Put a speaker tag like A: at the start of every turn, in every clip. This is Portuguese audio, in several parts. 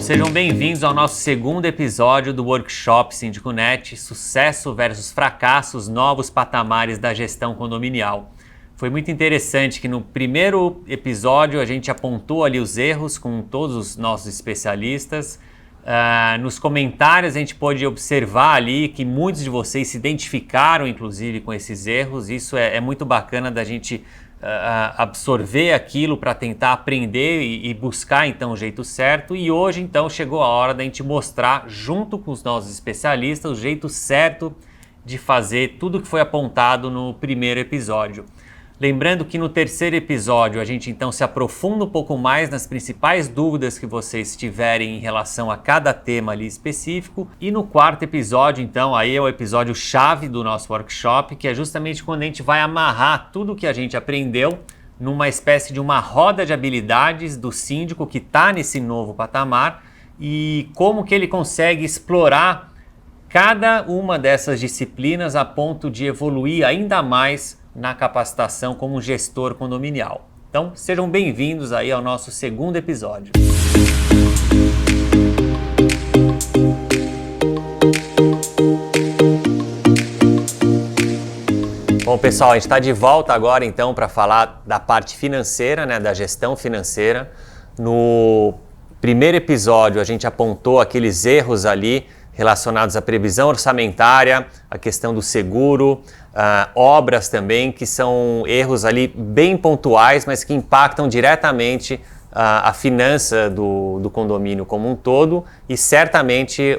A: Sejam bem-vindos ao nosso segundo episódio do Workshop SíndicoNet, Sucesso versus Fracassos, Novos Patamares da Gestão Condominial. Foi muito interessante que no primeiro episódio a gente apontou ali os erros com todos os nossos especialistas. Nos comentários a gente pôde observar ali que muitos de vocês se identificaram inclusive com esses erros. Isso é muito bacana da gente absorver aquilo para tentar aprender e buscar então o jeito certo. E hoje então chegou a hora da gente mostrar junto com os nossos especialistas o jeito certo de fazer tudo que foi apontado no primeiro episódio. Lembrando que no terceiro episódio a gente então se aprofunda um pouco mais nas principais dúvidas que vocês tiverem em relação a cada tema ali específico. E no quarto episódio então, aí é o episódio chave do nosso workshop, que é justamente quando a gente vai amarrar tudo que a gente aprendeu numa espécie de uma roda de habilidades do síndico que está nesse novo patamar e como que ele consegue explorar cada uma dessas disciplinas a ponto de evoluir ainda mais na capacitação como gestor condominial. Então, sejam bem-vindos aí ao nosso segundo episódio. Bom, pessoal, a gente está de volta agora então para falar da parte financeira, né, da gestão financeira. No primeiro episódio a gente apontou aqueles erros ali relacionados à previsão orçamentária, a questão do seguro, obras também, que são erros ali bem pontuais, mas que impactam diretamente a finança do condomínio como um todo e certamente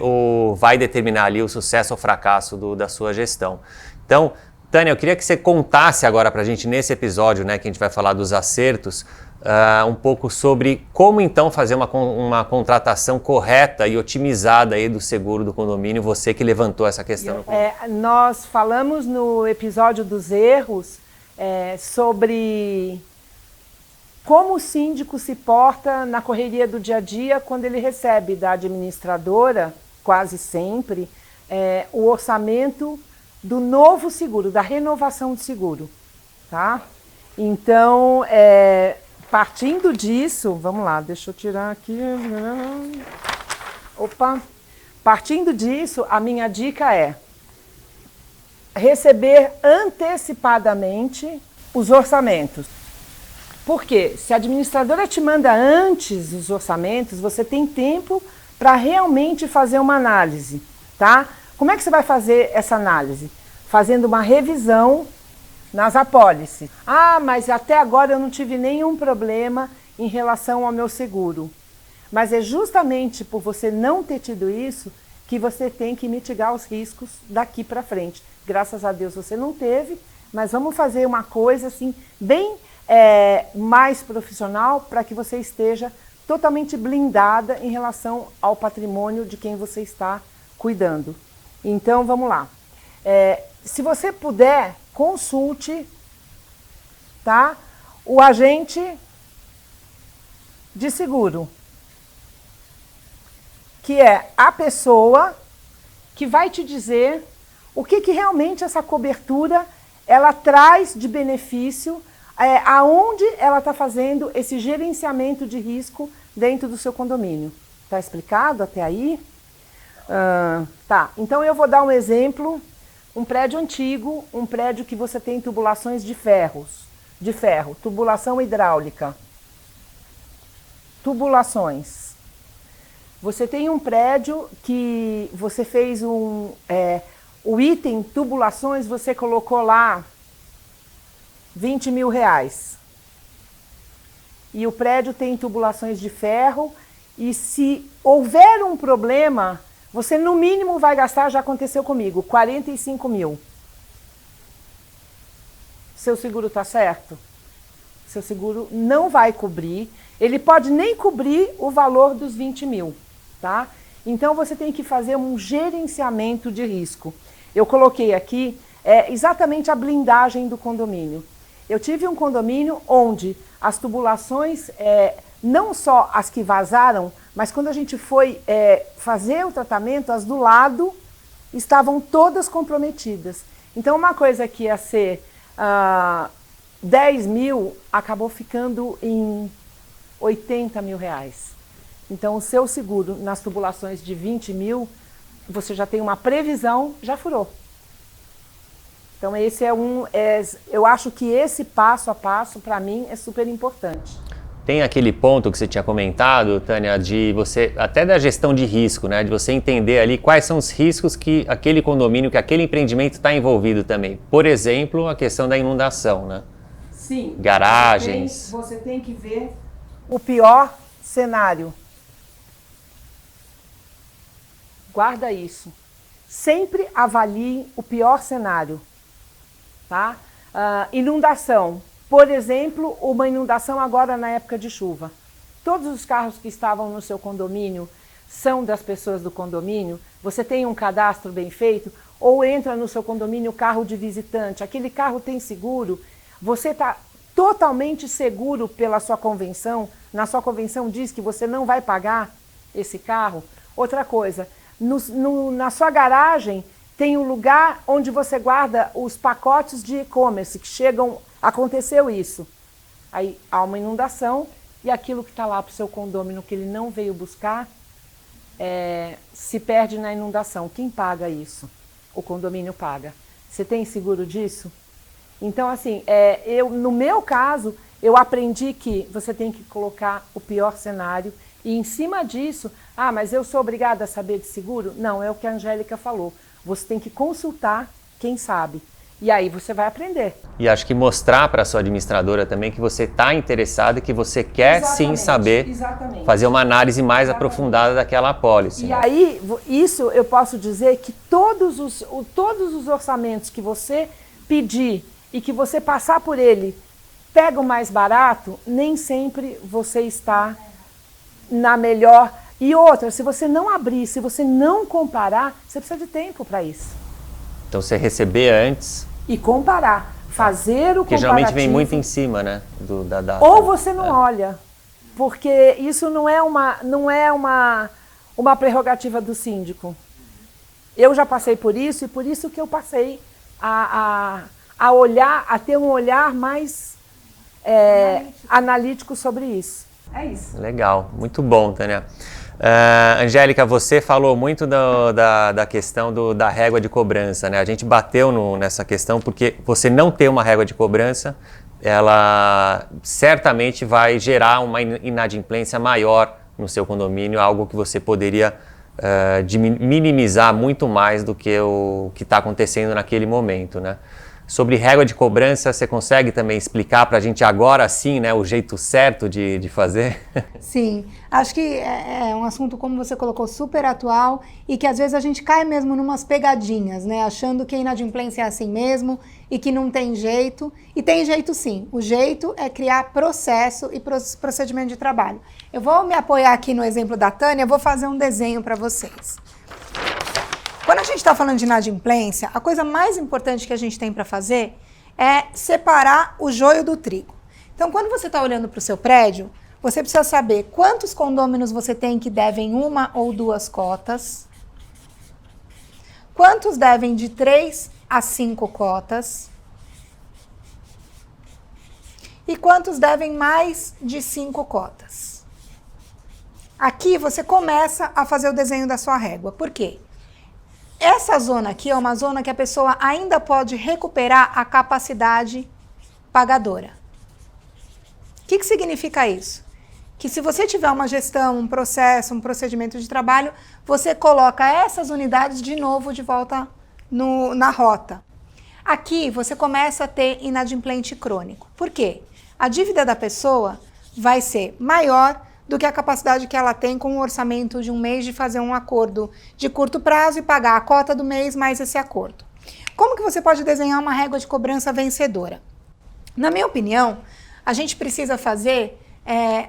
A: vai determinar ali o sucesso ou fracasso da sua gestão. Então, Tânia, eu queria que você contasse agora para a gente nesse episódio, né, que a gente vai falar dos acertos, um pouco sobre como então fazer uma contratação correta e otimizada aí do seguro do condomínio, você que levantou essa questão.
B: Nós falamos no episódio dos erros sobre como o síndico se porta na correria do dia a dia quando ele recebe da administradora, quase sempre, o orçamento do novo seguro, da renovação do seguro, tá? Então, partindo disso, vamos lá, deixa eu tirar aqui. Opa! Partindo disso, a minha dica é receber antecipadamente os orçamentos. Por quê? Se a administradora te manda antes os orçamentos, você tem tempo para realmente fazer uma análise, tá? Como é que você vai fazer essa análise? Fazendo uma revisão nas apólices. Mas até agora eu não tive nenhum problema em relação ao meu seguro. Mas é justamente por você não ter tido isso que você tem que mitigar os riscos daqui para frente. Graças a Deus você não teve, mas vamos fazer uma coisa assim bem mais profissional para que você esteja totalmente blindada em relação ao patrimônio de quem você está cuidando. Então vamos lá. Se você puder, consulte, tá, o agente de seguro, que é a pessoa que vai te dizer o que realmente essa cobertura ela traz de benefício, aonde ela está fazendo esse gerenciamento de risco dentro do seu condomínio. Tá explicado até aí? Tá, então eu vou dar um exemplo. Um prédio antigo, um prédio que você tem tubulações de ferro, tubulação hidráulica, tubulações. Você tem um prédio que você fez o item tubulações, você colocou lá R$20 mil. E o prédio tem tubulações de ferro e se houver um problema, você no mínimo vai gastar, já aconteceu comigo, R$45 mil. Seu seguro está certo? Seu seguro não vai cobrir, ele pode nem cobrir o valor dos 20 mil, tá? Então você tem que fazer um gerenciamento de risco. Eu coloquei aqui exatamente a blindagem do condomínio. Eu tive um condomínio onde as tubulações, não só as que vazaram, mas quando a gente foi fazer o tratamento, as do lado estavam todas comprometidas. Então uma coisa que ia ser 10 mil, acabou ficando em 80 mil reais. Então, o seu seguro nas tubulações de 20 mil, você já tem uma previsão, já furou. Então, esse eu acho que esse passo a passo, para mim, é super importante.
A: Tem aquele ponto que você tinha comentado, Tânia, de você, até da gestão de risco, né? De você entender ali quais são os riscos que aquele condomínio, que aquele empreendimento está envolvido também. Por exemplo, a questão da inundação, né?
B: Sim.
A: Garagens.
B: Você tem que ver o pior cenário. Guarda isso. Sempre avalie o pior cenário. Tá? Inundação. Por exemplo, uma inundação agora na época de chuva. Todos os carros que estavam no seu condomínio são das pessoas do condomínio? Você tem um cadastro bem feito? Ou entra no seu condomínio carro de visitante? Aquele carro tem seguro? Você está totalmente seguro pela sua convenção? Na sua convenção diz que você não vai pagar esse carro? Outra coisa, na sua garagem tem um lugar onde você guarda os pacotes de e-commerce que chegam. Aconteceu isso. Aí há uma inundação e aquilo que está lá para o seu condomínio que ele não veio buscar se perde na inundação. Quem paga isso? O condomínio paga. Você tem seguro disso? Então, assim, no meu caso, eu aprendi que você tem que colocar o pior cenário e em cima disso, mas eu sou obrigada a saber de seguro? Não, é o que a Angélica falou. Você tem que consultar quem sabe. E aí você vai aprender.
A: E acho que mostrar para a sua administradora também que você está interessado e que você quer sim saber fazer uma análise mais aprofundada daquela apólice.
B: E aí, isso eu posso dizer que todos os orçamentos que você pedir e que você passar por ele pega o mais barato, nem sempre você está na melhor. E outra, se você não abrir, se você não comparar, você precisa de tempo para isso.
A: Então você receber antes.
B: E comparar. Fazer o comparativo.
A: Que geralmente vem muito em cima, né? Da data.
B: Ou você não olha. Porque isso não é uma prerrogativa do síndico. Eu já passei por isso e por isso que eu passei a olhar, a ter um olhar mais analítico sobre isso. É isso.
A: Legal, muito bom, Tânia. Angélica, você falou muito da questão da régua de cobrança, né? A gente bateu nessa questão porque você não ter uma régua de cobrança, ela certamente vai gerar uma inadimplência maior no seu condomínio, algo que você poderia minimizar muito mais do que o que está acontecendo naquele momento, né? Sobre régua de cobrança, você consegue também explicar para a gente agora sim, né, o jeito certo de fazer?
C: Sim, acho que é um assunto, como você colocou, super atual e que às vezes a gente cai mesmo numas pegadinhas, né, achando que a inadimplência é assim mesmo e que não tem jeito. E tem jeito sim, o jeito é criar processo e procedimento de trabalho. Eu vou me apoiar aqui no exemplo da Tânia, vou fazer um desenho para vocês. Quando a gente está falando de inadimplência, a coisa mais importante que a gente tem para fazer é separar o joio do trigo. Então, quando você está olhando para o seu prédio, você precisa saber quantos condôminos você tem que devem 1 ou 2 cotas, quantos devem de 3 a 5 cotas e quantos devem mais de 5 cotas. Aqui você começa a fazer o desenho da sua régua. Por quê? Essa zona aqui é uma zona que a pessoa ainda pode recuperar a capacidade pagadora. O que significa isso? Que se você tiver uma gestão, um processo, um procedimento de trabalho, você coloca essas unidades de novo de volta na rota. Aqui você começa a ter inadimplente crônico. Por quê? A dívida da pessoa vai ser maior do que a capacidade que ela tem com o orçamento de um mês de fazer um acordo de curto prazo e pagar a cota do mês mais esse acordo. Como que você pode desenhar uma régua de cobrança vencedora? Na minha opinião, a gente precisa fazer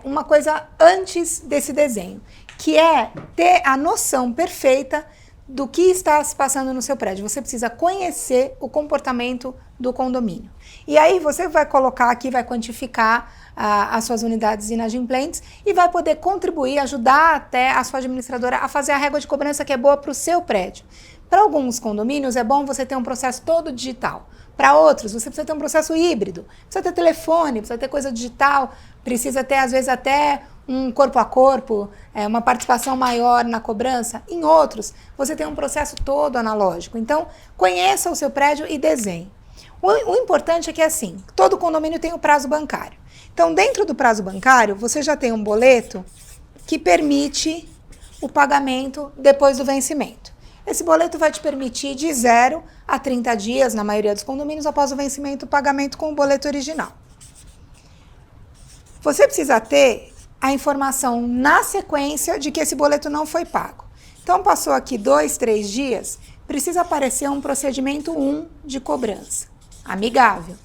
C: uma coisa antes desse desenho, que é ter a noção perfeita do que está se passando no seu prédio. Você precisa conhecer o comportamento do condomínio. E aí você vai colocar aqui, vai quantificar as suas unidades inadimplentes e vai poder contribuir, ajudar até a sua administradora a fazer a régua de cobrança que é boa para o seu prédio. Para alguns condomínios é bom você ter um processo todo digital. Para outros, você precisa ter um processo híbrido. Precisa ter telefone, precisa ter coisa digital, precisa ter, às vezes, até um corpo a corpo, uma participação maior na cobrança. Em outros, você tem um processo todo analógico. Então, conheça o seu prédio e desenhe. O importante é que, assim, todo condomínio tem o prazo bancário. Então, dentro do prazo bancário, você já tem um boleto que permite o pagamento depois do vencimento. Esse boleto vai te permitir de 0 a 30 dias, na maioria dos condomínios, após o vencimento, o pagamento com o boleto original. Você precisa ter a informação na sequência de que esse boleto não foi pago. Então, passou aqui 2, 3 dias, precisa aparecer um procedimento 1 de cobrança, amigável.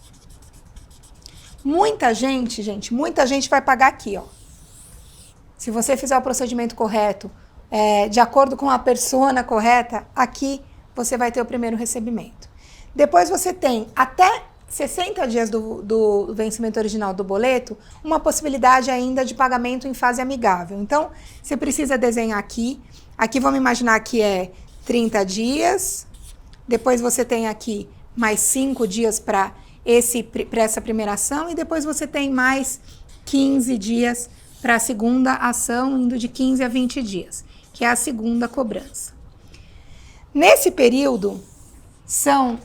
C: Muita gente vai pagar aqui, ó. Se você fizer o procedimento correto, de acordo com a persona correta, aqui você vai ter o primeiro recebimento. Depois você tem até 60 dias do vencimento original do boleto, uma possibilidade ainda de pagamento em fase amigável. Então, você precisa desenhar aqui. Aqui vamos imaginar que é 30 dias. Depois você tem aqui mais 5 dias para essa primeira ação. E depois você tem mais 15 dias para a segunda ação, indo de 15 a 20 dias, que é a segunda cobrança. Nesse período, são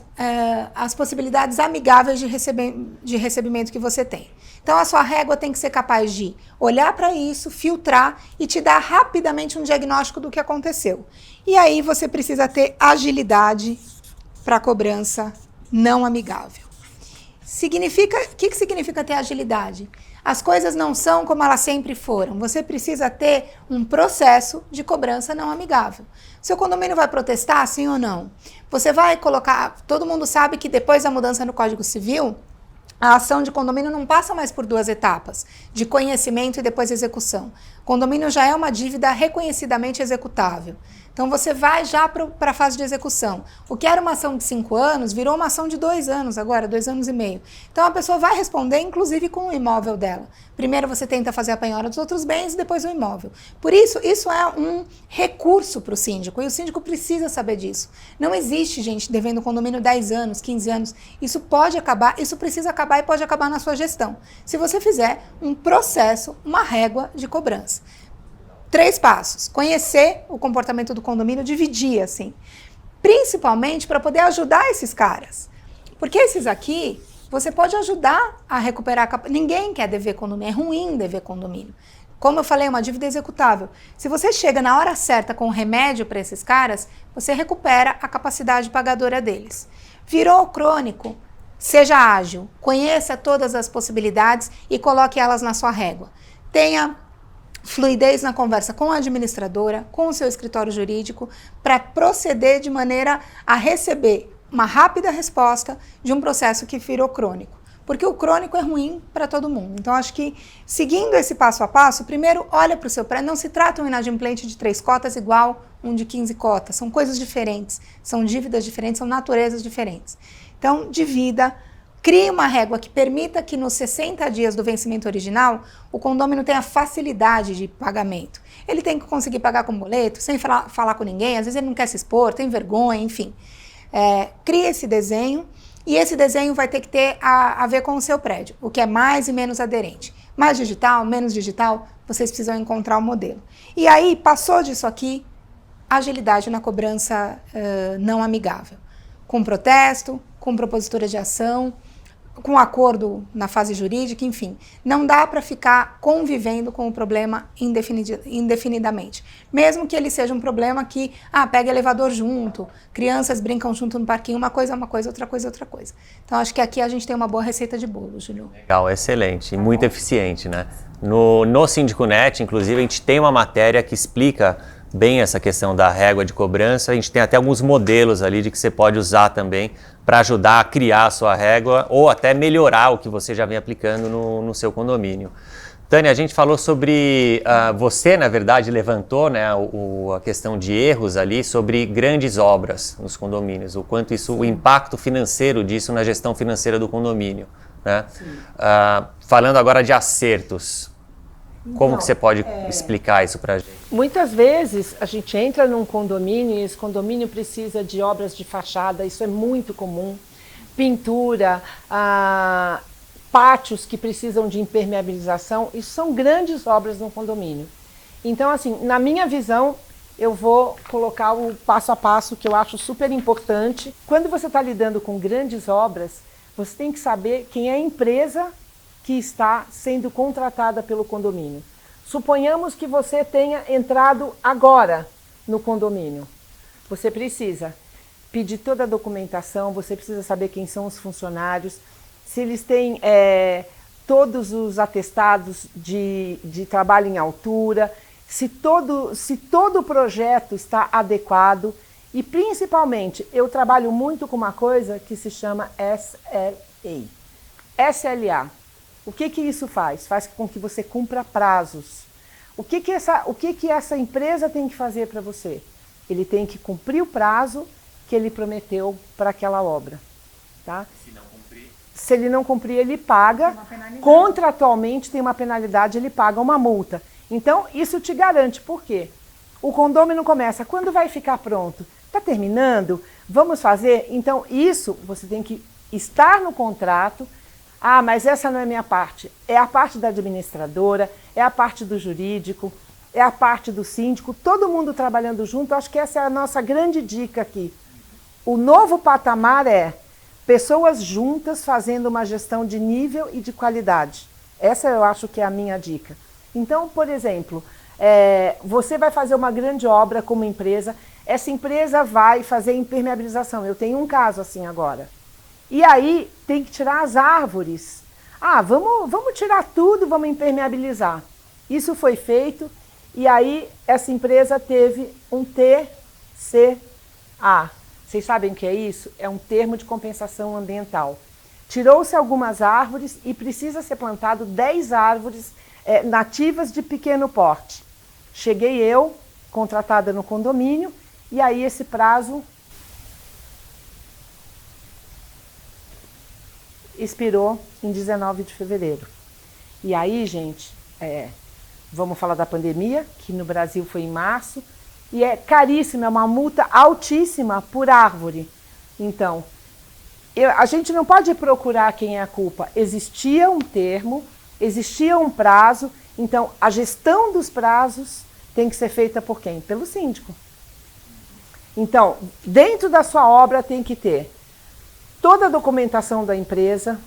C: as possibilidades amigáveis de recebimento que você tem. Então, a sua régua tem que ser capaz de olhar para isso, filtrar e te dar rapidamente um diagnóstico do que aconteceu. E aí, você precisa ter agilidade para a cobrança não amigável. O que significa ter agilidade? As coisas não são como elas sempre foram. Você precisa ter um processo de cobrança não amigável. Seu condomínio vai protestar, sim ou não? Você vai colocar... Todo mundo sabe que depois da mudança no Código Civil, a ação de condomínio não passa mais por 2 etapas, de conhecimento e depois execução. Condomínio já é uma dívida reconhecidamente executável. Então, você vai já para a fase de execução. O que era uma ação de 5 anos, virou uma ação de 2 anos agora, 2 anos e meio. Então, a pessoa vai responder, inclusive, com o imóvel dela. Primeiro, você tenta fazer a penhora dos outros bens, depois o imóvel. Por isso é um recurso para o síndico, e o síndico precisa saber disso. Não existe gente devendo condomínio 10 anos, 15 anos. Isso pode acabar, isso precisa acabar e pode acabar na sua gestão. Se você fizer um processo, uma régua de cobrança. 3 passos. Conhecer o comportamento do condomínio, dividir, assim. Principalmente para poder ajudar esses caras. Porque esses aqui, você pode ajudar a recuperar... Ninguém quer dever condomínio. É ruim dever condomínio. Como eu falei, é uma dívida executável. Se você chega na hora certa com o remédio para esses caras, você recupera a capacidade pagadora deles. Virou crônico, seja ágil. Conheça todas as possibilidades e coloque elas na sua régua. Tenha fluidez na conversa com a administradora, com o seu escritório jurídico, para proceder de maneira a receber uma rápida resposta de um processo que virou crônico. Porque o crônico é ruim para todo mundo. Então, acho que, seguindo esse passo a passo, primeiro, olha para o seu prédio. Não se trata um inadimplente de 3 cotas igual um de 15 cotas. São coisas diferentes, são dívidas diferentes, são naturezas diferentes. Então, divida. Crie uma régua que permita que nos 60 dias do vencimento original, o condômino tenha facilidade de pagamento. Ele tem que conseguir pagar com boleto, sem falar com ninguém, às vezes ele não quer se expor, tem vergonha, enfim. Crie esse desenho, e esse desenho vai ter que ter a ver com o seu prédio, o que é mais e menos aderente. Mais digital, menos digital, vocês precisam encontrar o modelo. E aí, passou disso aqui, agilidade na cobrança não amigável. Com protesto, com propositura de ação, com acordo na fase jurídica, enfim. Não dá para ficar convivendo com o problema indefinidamente. Mesmo que ele seja um problema que, pega elevador junto, crianças brincam junto no parquinho, uma coisa é uma coisa, outra coisa é outra coisa. Então, acho que aqui a gente tem uma boa receita de bolo, Júlio.
A: Legal, excelente e muito eficiente, né? No Síndico.net, inclusive, a gente tem uma matéria que explica bem essa questão da régua de cobrança. A gente tem até alguns modelos ali de que você pode usar também para ajudar a criar a sua régua ou até melhorar o que você já vem aplicando no seu condomínio. Tânia, a gente falou sobre... você, na verdade, levantou, né, a questão de erros ali sobre grandes obras nos condomínios, o quanto isso, o impacto financeiro disso na gestão financeira do condomínio, né? Falando agora de acertos, como que você pode explicar isso para a gente?
B: Muitas vezes a gente entra num condomínio e esse condomínio precisa de obras de fachada, isso é muito comum. Pintura, pátios que precisam de impermeabilização, isso são grandes obras no condomínio. Então, assim, na minha visão, eu vou colocar o passo a passo que eu acho super importante. Quando você está lidando com grandes obras, você tem que saber quem é a empresa que está sendo contratada pelo condomínio. Suponhamos que você tenha entrado agora no condomínio. Você precisa pedir toda a documentação, você precisa saber quem são os funcionários, se eles têm todos os atestados de trabalho em altura, se todo o projeto está adequado e, principalmente, eu trabalho muito com uma coisa que se chama SLA. SLA. O que isso faz? Faz com que você cumpra prazos. O que essa empresa tem que fazer para você? Ele tem que cumprir o prazo que ele prometeu para aquela obra. Tá? Se ele não cumprir, ele paga. Contratualmente tem uma penalidade, ele paga uma multa. Então, isso te garante. Por quê? O condômino começa, quando vai ficar pronto? Está terminando? Vamos fazer? Então, isso você tem que estar no contrato. Ah, mas essa não é minha parte. É a parte da administradora, é a parte do jurídico, é a parte do síndico, todo mundo trabalhando junto. Acho que essa é a nossa grande dica aqui. O novo patamar é pessoas juntas fazendo uma gestão de nível e de qualidade. Essa eu acho que é a minha dica. Então, por exemplo, você vai fazer uma grande obra como empresa, essa empresa vai fazer impermeabilização. Eu tenho um caso assim agora. E aí tem que tirar as árvores. Ah, vamos tirar tudo, vamos impermeabilizar. Isso foi feito e aí essa empresa teve um TCA. Vocês sabem o que é isso? É um termo de compensação ambiental. Tirou-se algumas árvores e precisa ser plantado 10 árvores nativas de pequeno porte. Cheguei eu, contratada no condomínio, e aí esse prazo expirou em 19 de fevereiro. E aí, gente, vamos falar da pandemia, que no Brasil foi em março, e é caríssima, é uma multa altíssima por árvore. Então, a gente não pode procurar quem é a culpa. Existia um termo, existia um prazo, então a gestão dos prazos tem que ser feita por quem? Pelo síndico. Então, dentro da sua obra tem que ter toda a documentação da empresa,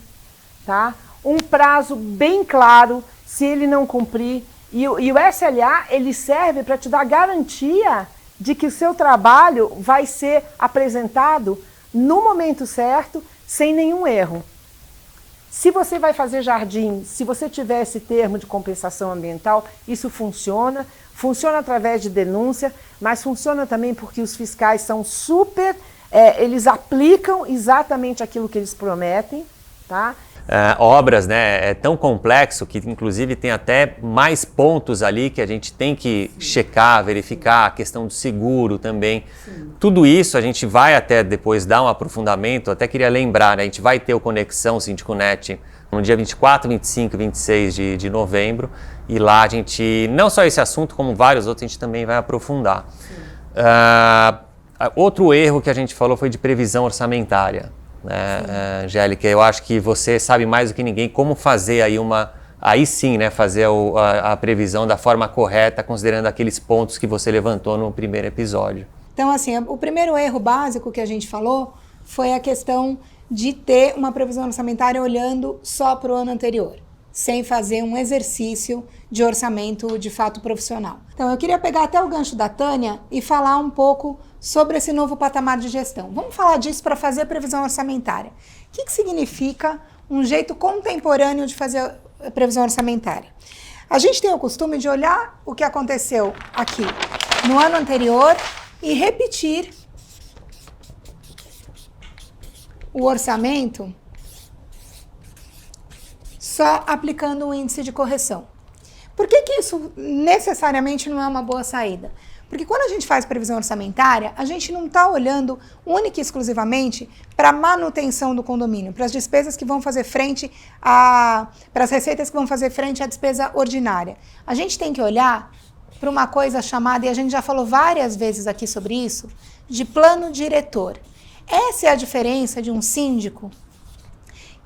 B: tá? Um prazo bem claro, se ele não cumprir. E o SLA, ele serve para te dar garantia de que o seu trabalho vai ser apresentado no momento certo, sem nenhum erro. Se você vai fazer jardim, se você tiver esse termo de compensação ambiental, isso funciona através de denúncia, mas funciona também porque os fiscais são super, eles aplicam exatamente aquilo que eles prometem, tá?
A: Obras, né, é tão complexo que inclusive tem até mais pontos ali que a gente tem que checar, verificar, a questão do seguro também. Sim. Tudo isso a gente vai até depois dar um aprofundamento, até queria lembrar, né, a gente vai ter o Conexão Síndico Net no dia 24, 25 e 26 de novembro, e lá a gente, não só esse assunto, como vários outros, a gente também vai aprofundar. Outro erro que a gente falou foi de previsão orçamentária. Angélica, eu acho que você sabe mais do que ninguém como fazer aí sim, né, fazer a previsão da forma correta, considerando aqueles pontos que você levantou no primeiro episódio.
C: Então, assim, o primeiro erro básico que a gente falou foi a questão de ter uma previsão orçamentária olhando só para o ano anterior, sem fazer um exercício de orçamento de fato profissional. Então, eu queria pegar até o gancho da Tânia e falar um pouco sobre esse novo patamar de gestão. Vamos falar disso para fazer a previsão orçamentária. O que significa um jeito contemporâneo de fazer a previsão orçamentária? A gente tem o costume de olhar o que aconteceu aqui no ano anterior e repetir o orçamento só aplicando o índice de correção. Por que isso necessariamente não é uma boa saída? Porque quando a gente faz previsão orçamentária, a gente não está olhando única e exclusivamente para a manutenção do condomínio, para as despesas que vão fazer frente para as receitas que vão fazer frente à despesa ordinária. A gente tem que olhar para uma coisa chamada, e a gente já falou várias vezes aqui sobre isso, de plano diretor. Essa é a diferença de um síndico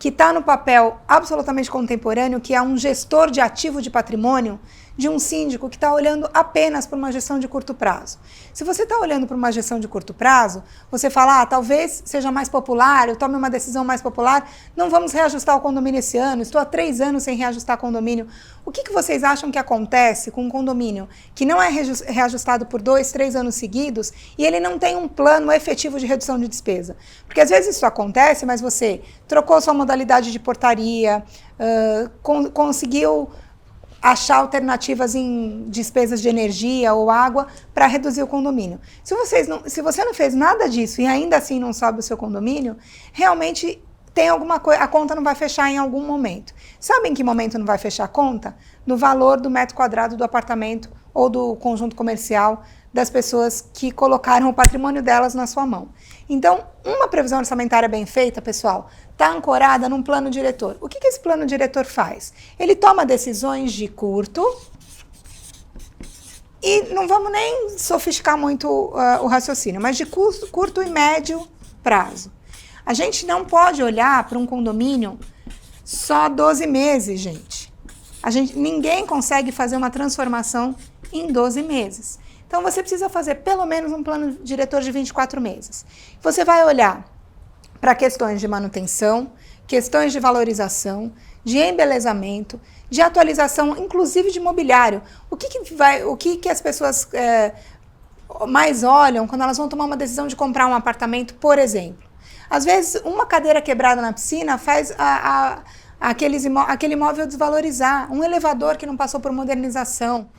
C: que está no papel absolutamente contemporâneo, que é um gestor de ativo de patrimônio, de um síndico que está olhando apenas para uma gestão de curto prazo. Se você está olhando para uma gestão de curto prazo, você fala, talvez seja mais popular, eu tome uma decisão mais popular, não vamos reajustar o condomínio esse ano, estou há 3 anos sem reajustar condomínio. O que vocês acham que acontece com um condomínio que não é reajustado por 2, 3 anos seguidos e ele não tem um plano efetivo de redução de despesa? Porque às vezes isso acontece, mas você trocou sua modalidade de portaria, conseguiu achar alternativas em despesas de energia ou água para reduzir o condomínio. Se você não fez nada disso e ainda assim não sobe o seu condomínio, realmente tem alguma coisa, a conta não vai fechar em algum momento. Sabe em que momento não vai fechar a conta? No valor do metro quadrado do apartamento ou do conjunto comercial das pessoas que colocaram o patrimônio delas na sua mão. Então, uma previsão orçamentária bem feita, pessoal, está ancorada num plano diretor. O que esse plano diretor faz? Ele toma decisões de curto, e não vamos nem sofisticar muito o raciocínio, mas de curto e médio prazo. A gente não pode olhar para um condomínio só 12 meses, gente. Ninguém consegue fazer uma transformação em 12 meses. Então, você precisa fazer pelo menos um plano diretor de 24 meses. Você vai olhar para questões de manutenção, questões de valorização, de embelezamento, de atualização, inclusive de mobiliário. O que as pessoas mais olham quando elas vão tomar uma decisão de comprar um apartamento, por exemplo? Às vezes, uma cadeira quebrada na piscina faz aquele imóvel desvalorizar, um elevador que não passou por modernização,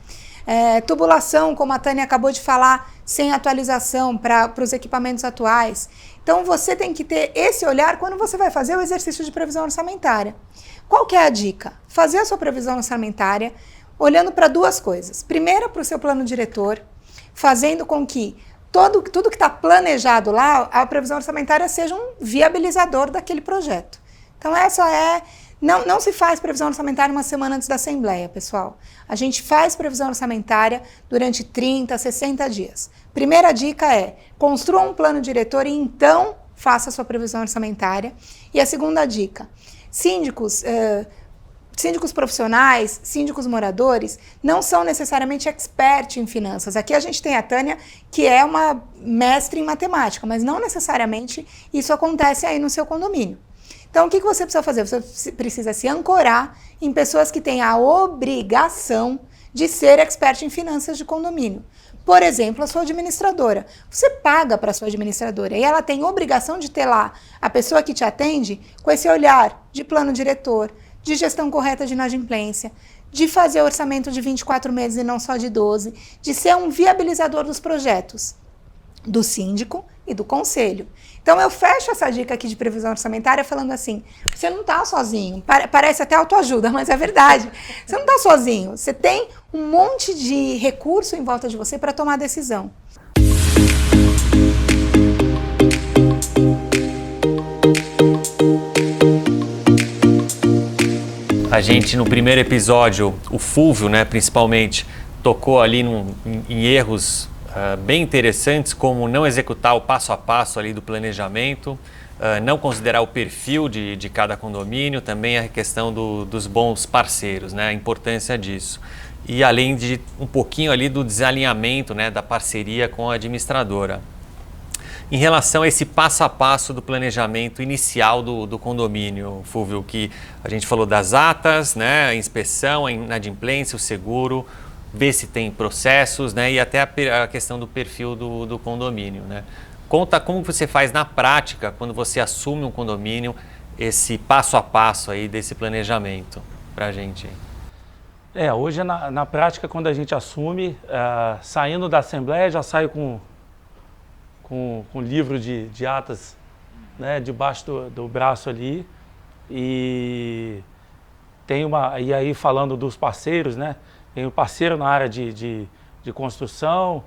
C: tubulação, como a Tânia acabou de falar, sem atualização para os equipamentos atuais. Então, você tem que ter esse olhar quando você vai fazer o exercício de previsão orçamentária. Qual que é a dica? Fazer a sua previsão orçamentária olhando para 2 coisas. Primeiro, para o seu plano diretor, fazendo com que tudo que está planejado lá, a previsão orçamentária seja um viabilizador daquele projeto. Então, não se faz previsão orçamentária uma semana antes da Assembleia, pessoal. A gente faz previsão orçamentária durante 30, 60 dias. Primeira dica é, construa um plano diretor e então faça a sua previsão orçamentária. E a segunda dica, síndicos profissionais, síndicos moradores, não são necessariamente expert em finanças. Aqui a gente tem a Tânia, que é uma mestre em matemática, mas não necessariamente isso acontece aí no seu condomínio. Então, o que você precisa fazer? Você precisa se ancorar em pessoas que têm a obrigação de ser expert em finanças de condomínio. Por exemplo, a sua administradora. Você paga para a sua administradora e ela tem obrigação de ter lá a pessoa que te atende com esse olhar de plano diretor, de gestão correta de inadimplência, de fazer orçamento de 24 meses e não só de 12, de ser um viabilizador dos projetos do síndico e do conselho. Então, eu fecho essa dica aqui de previsão orçamentária falando assim, você não está sozinho, parece até autoajuda, mas é verdade. Você não está sozinho, você tem um monte de recurso em volta de você para tomar decisão.
A: A gente, no primeiro episódio, o Fúvio, né, principalmente, tocou ali em erros bem interessantes, como não executar o passo a passo ali do planejamento, não considerar o perfil de cada condomínio, também a questão dos bons parceiros, né, a importância disso. E além de um pouquinho ali do desalinhamento, né, da parceria com a administradora. Em relação a esse passo a passo do planejamento inicial do condomínio, Fúvio, que a gente falou das atas, né, a inspeção, a inadimplência, o seguro, ver se tem processos, né, e até a questão do perfil do condomínio, né. Conta como você faz na prática, quando você assume um condomínio, esse passo a passo aí desse planejamento para a gente.
D: Hoje na prática, quando a gente assume, saindo da Assembleia, já saio com livro de atas, né, debaixo do braço ali, e aí falando dos parceiros, né, tem um parceiro na área de construção,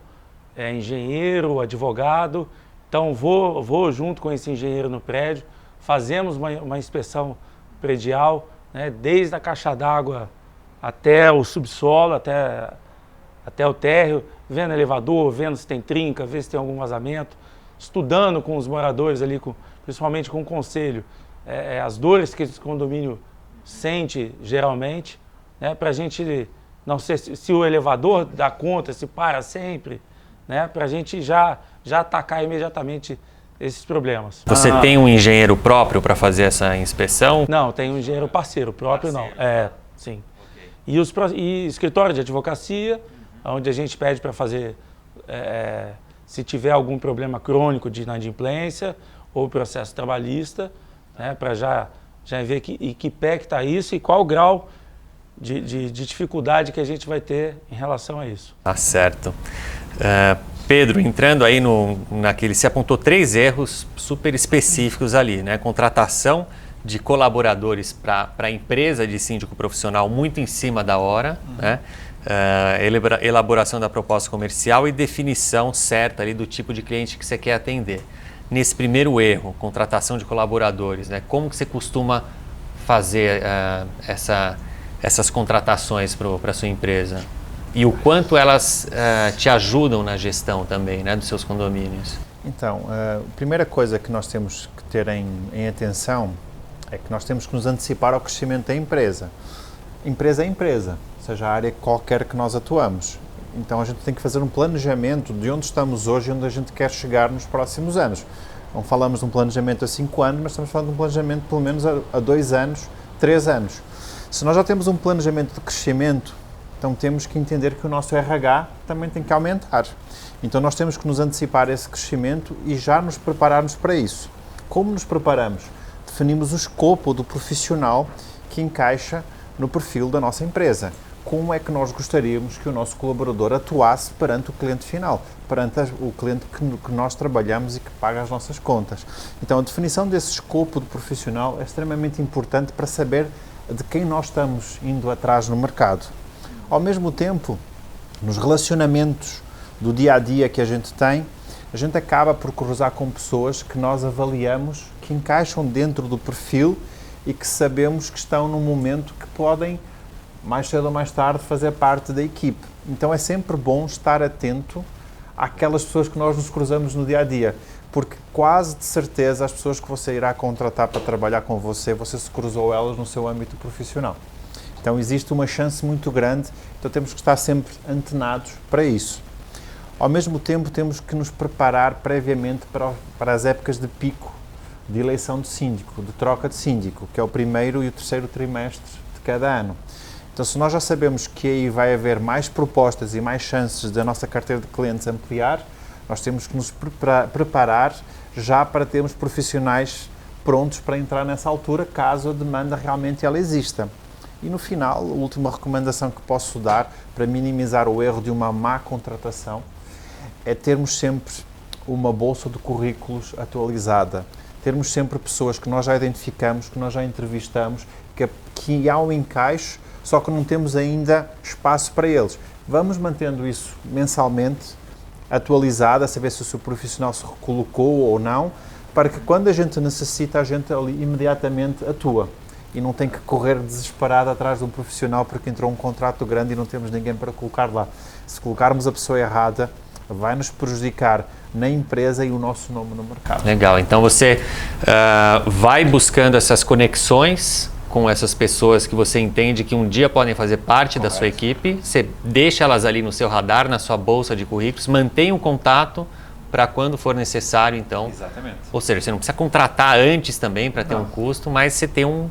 D: engenheiro, advogado. Então vou junto com esse engenheiro no prédio, fazemos uma inspeção predial, né, desde a caixa d'água até o subsolo, até o térreo, vendo elevador, vendo se tem trinca, vendo se tem algum vazamento, estudando com os moradores ali, principalmente com o conselho, as dores que esse condomínio sente geralmente, né? Para a gente não sei se o elevador dá conta, se para sempre, né? Para a gente já atacar imediatamente esses problemas.
A: Você tem um engenheiro próprio para fazer essa inspeção?
D: Não, tem um engenheiro parceiro, próprio não. Sim. Okay. E escritório de advocacia, onde a gente pede para fazer, se tiver algum problema crônico de inadimplência ou processo trabalhista, né, para já ver que pé que está isso e qual o grau de dificuldade que a gente vai ter em relação a isso.
A: Tá certo. Pedro, entrando aí naquele, você apontou 3 erros super específicos ali, né? Contratação de colaboradores para a empresa de síndico profissional muito em cima da hora, né? Elaboração da proposta comercial e definição certa ali do tipo de cliente que você quer atender. Nesse primeiro erro, contratação de colaboradores, né? Como que você costuma fazer essas contratações para a sua empresa? E o quanto elas te ajudam na gestão também, né, dos seus condomínios?
E: Então, a primeira coisa que nós temos que ter em atenção é que nós temos que nos antecipar ao crescimento da empresa. Empresa é empresa, seja a área qualquer que nós atuamos. Então a gente tem que fazer um planejamento de onde estamos hoje e onde a gente quer chegar nos próximos anos. Não falamos de um planejamento a 5 anos, mas estamos falando de um planejamento pelo menos a 2 anos, 3 anos. Se nós já temos um planejamento de crescimento, então temos que entender que o nosso RH também tem que aumentar. Então nós temos que nos antecipar a esse crescimento e já nos prepararmos para isso. Como nos preparamos? Definimos o escopo do profissional que encaixa no perfil da nossa empresa. Como é que nós gostaríamos que o nosso colaborador atuasse perante o cliente final, perante o cliente que nós trabalhamos e que paga as nossas contas. Então a definição desse escopo do profissional é extremamente importante para saber de quem nós estamos indo atrás no mercado. Ao mesmo tempo, nos relacionamentos do dia-a-dia que a gente tem, a gente acaba por cruzar com pessoas que nós avaliamos que encaixam dentro do perfil e que sabemos que estão num momento que podem, mais cedo ou mais tarde, fazer parte da equipe. Então é sempre bom estar atento àquelas pessoas que nós nos cruzamos no dia-a-dia, porque quase de certeza as pessoas que você irá contratar para trabalhar com você se cruzou elas no seu âmbito profissional. Então existe uma chance muito grande, então temos que estar sempre antenados para isso. Ao mesmo tempo temos que nos preparar previamente para as épocas de pico de eleição de síndico, de troca de síndico, que é o 1º e o 3º trimestre de cada ano. Então se nós já sabemos que aí vai haver mais propostas e mais chances da nossa carteira de clientes ampliar, nós temos que nos preparar já para termos profissionais prontos para entrar nessa altura, caso a demanda realmente ela exista. E no final, a última recomendação que posso dar para minimizar o erro de uma má contratação é termos sempre uma bolsa de currículos atualizada. Termos sempre pessoas que nós já identificamos, que nós já entrevistamos, que há um encaixe, só que não temos ainda espaço para eles. Vamos mantendo isso mensalmente atualizado, a saber se o seu profissional se recolocou ou não, para que quando a gente necessita, a gente ali imediatamente atua. E não tem que correr desesperado atrás de um profissional porque entrou um contrato grande e não temos ninguém para colocar lá. Se colocarmos a pessoa errada, vai nos prejudicar na empresa e o nosso nome no mercado.
A: Legal, então você vai buscando essas conexões com essas pessoas que você entende que um dia podem fazer parte da sua equipe, você deixa elas ali no seu radar, na sua bolsa de currículos, mantém o contato para quando for necessário, então.
E: Exatamente.
A: Ou seja, você não precisa contratar antes também para ter um custo, mas você tem um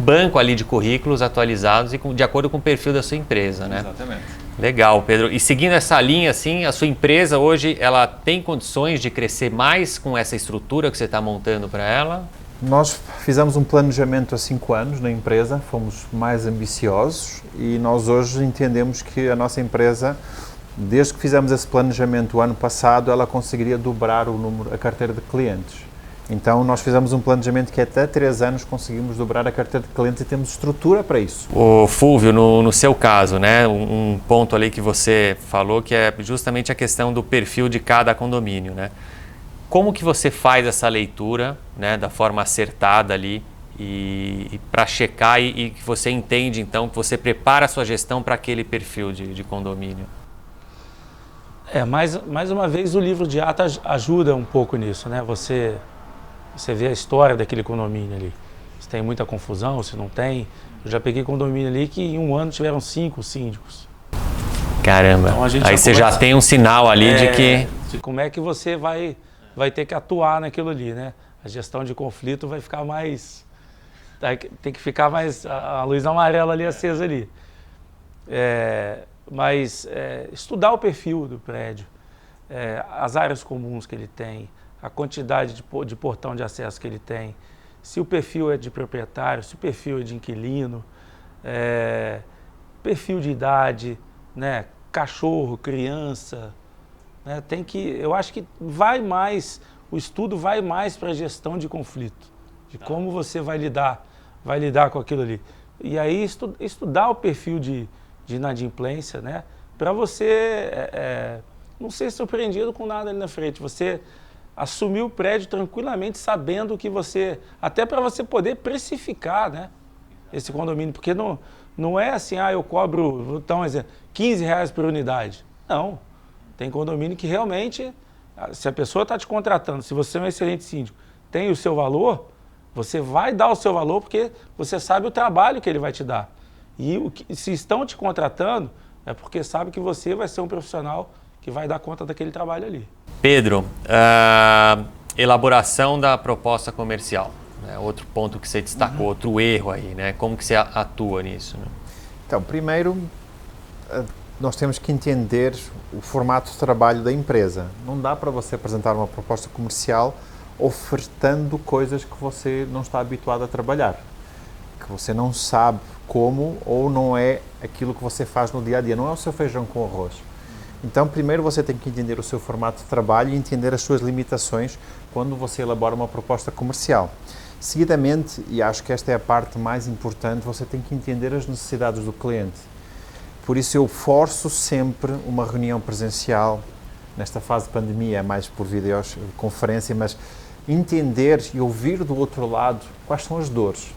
A: banco ali de currículos atualizados e de acordo com o perfil da sua empresa, né?
E: Exatamente.
A: Legal, Pedro. E seguindo essa linha, assim, a sua empresa hoje, ela tem condições de crescer mais com essa estrutura que você está montando para ela?
E: Nós fizemos um planejamento há 5 anos na empresa, fomos mais ambiciosos e nós hoje entendemos que a nossa empresa, desde que fizemos esse planejamento o ano passado, ela conseguiria dobrar a carteira de clientes. Então nós fizemos um planejamento que até 3 anos conseguimos dobrar a carteira de clientes e temos estrutura para isso.
A: Ô Fúvio, no seu caso, né, um ponto ali que você falou que é justamente a questão do perfil de cada condomínio, né? Como que você faz essa leitura, né, da forma acertada ali e para checar e que você entende então que você prepara a sua gestão para aquele perfil de condomínio?
D: Mais uma vez o livro de ata ajuda um pouco nisso, né? Você você vê a história daquele condomínio ali. Se tem muita confusão, se não tem. Eu já peguei condomínio ali que em um ano tiveram 5 síndicos.
A: Caramba,
D: Então,
A: aí você já tem um sinal ali de que...
D: De como é que você vai ter que atuar naquilo ali, né? A gestão de conflito vai ficar mais... Tem que ficar mais... A luz amarela ali acesa ali. Mas estudar o perfil do prédio, as áreas comuns que ele tem, a quantidade de portão de acesso que ele tem, se o perfil é de proprietário, se o perfil é de inquilino, perfil de idade, né? Cachorro, criança, né? Eu acho que o estudo vai mais para a gestão de conflito, de como você vai lidar com aquilo ali. E aí estudar o perfil de inadimplência, né? Para você não ser surpreendido com nada ali na frente, você assumir o prédio tranquilamente, sabendo que até para você poder precificar, né, esse condomínio, porque não é assim, eu cobro, vou dar um exemplo, R$15 por unidade. Não, tem condomínio que realmente, se a pessoa está te contratando, se você é um excelente síndico, tem o seu valor, você vai dar o seu valor porque você sabe o trabalho que ele vai te dar. E se estão te contratando, é porque sabe que você vai ser um profissional que vai dar conta daquele trabalho ali.
A: Pedro, elaboração da proposta comercial, né? Outro ponto que você destacou, outro erro aí, né? Como que você atua nisso? Né?
E: Então, primeiro, nós temos que entender o formato de trabalho da empresa. Não dá para você apresentar uma proposta comercial ofertando coisas que você não está habituado a trabalhar, que você não sabe como ou não é aquilo que você faz no dia a dia, não é o seu feijão com arroz. Então, primeiro você tem que entender o seu formato de trabalho e entender as suas limitações quando você elabora uma proposta comercial. Seguidamente, e acho que esta é a parte mais importante, você tem que entender as necessidades do cliente. Por isso eu forço sempre uma reunião presencial. Nesta fase de pandemia é mais por videoconferência, mas entender e ouvir do outro lado quais são as dores.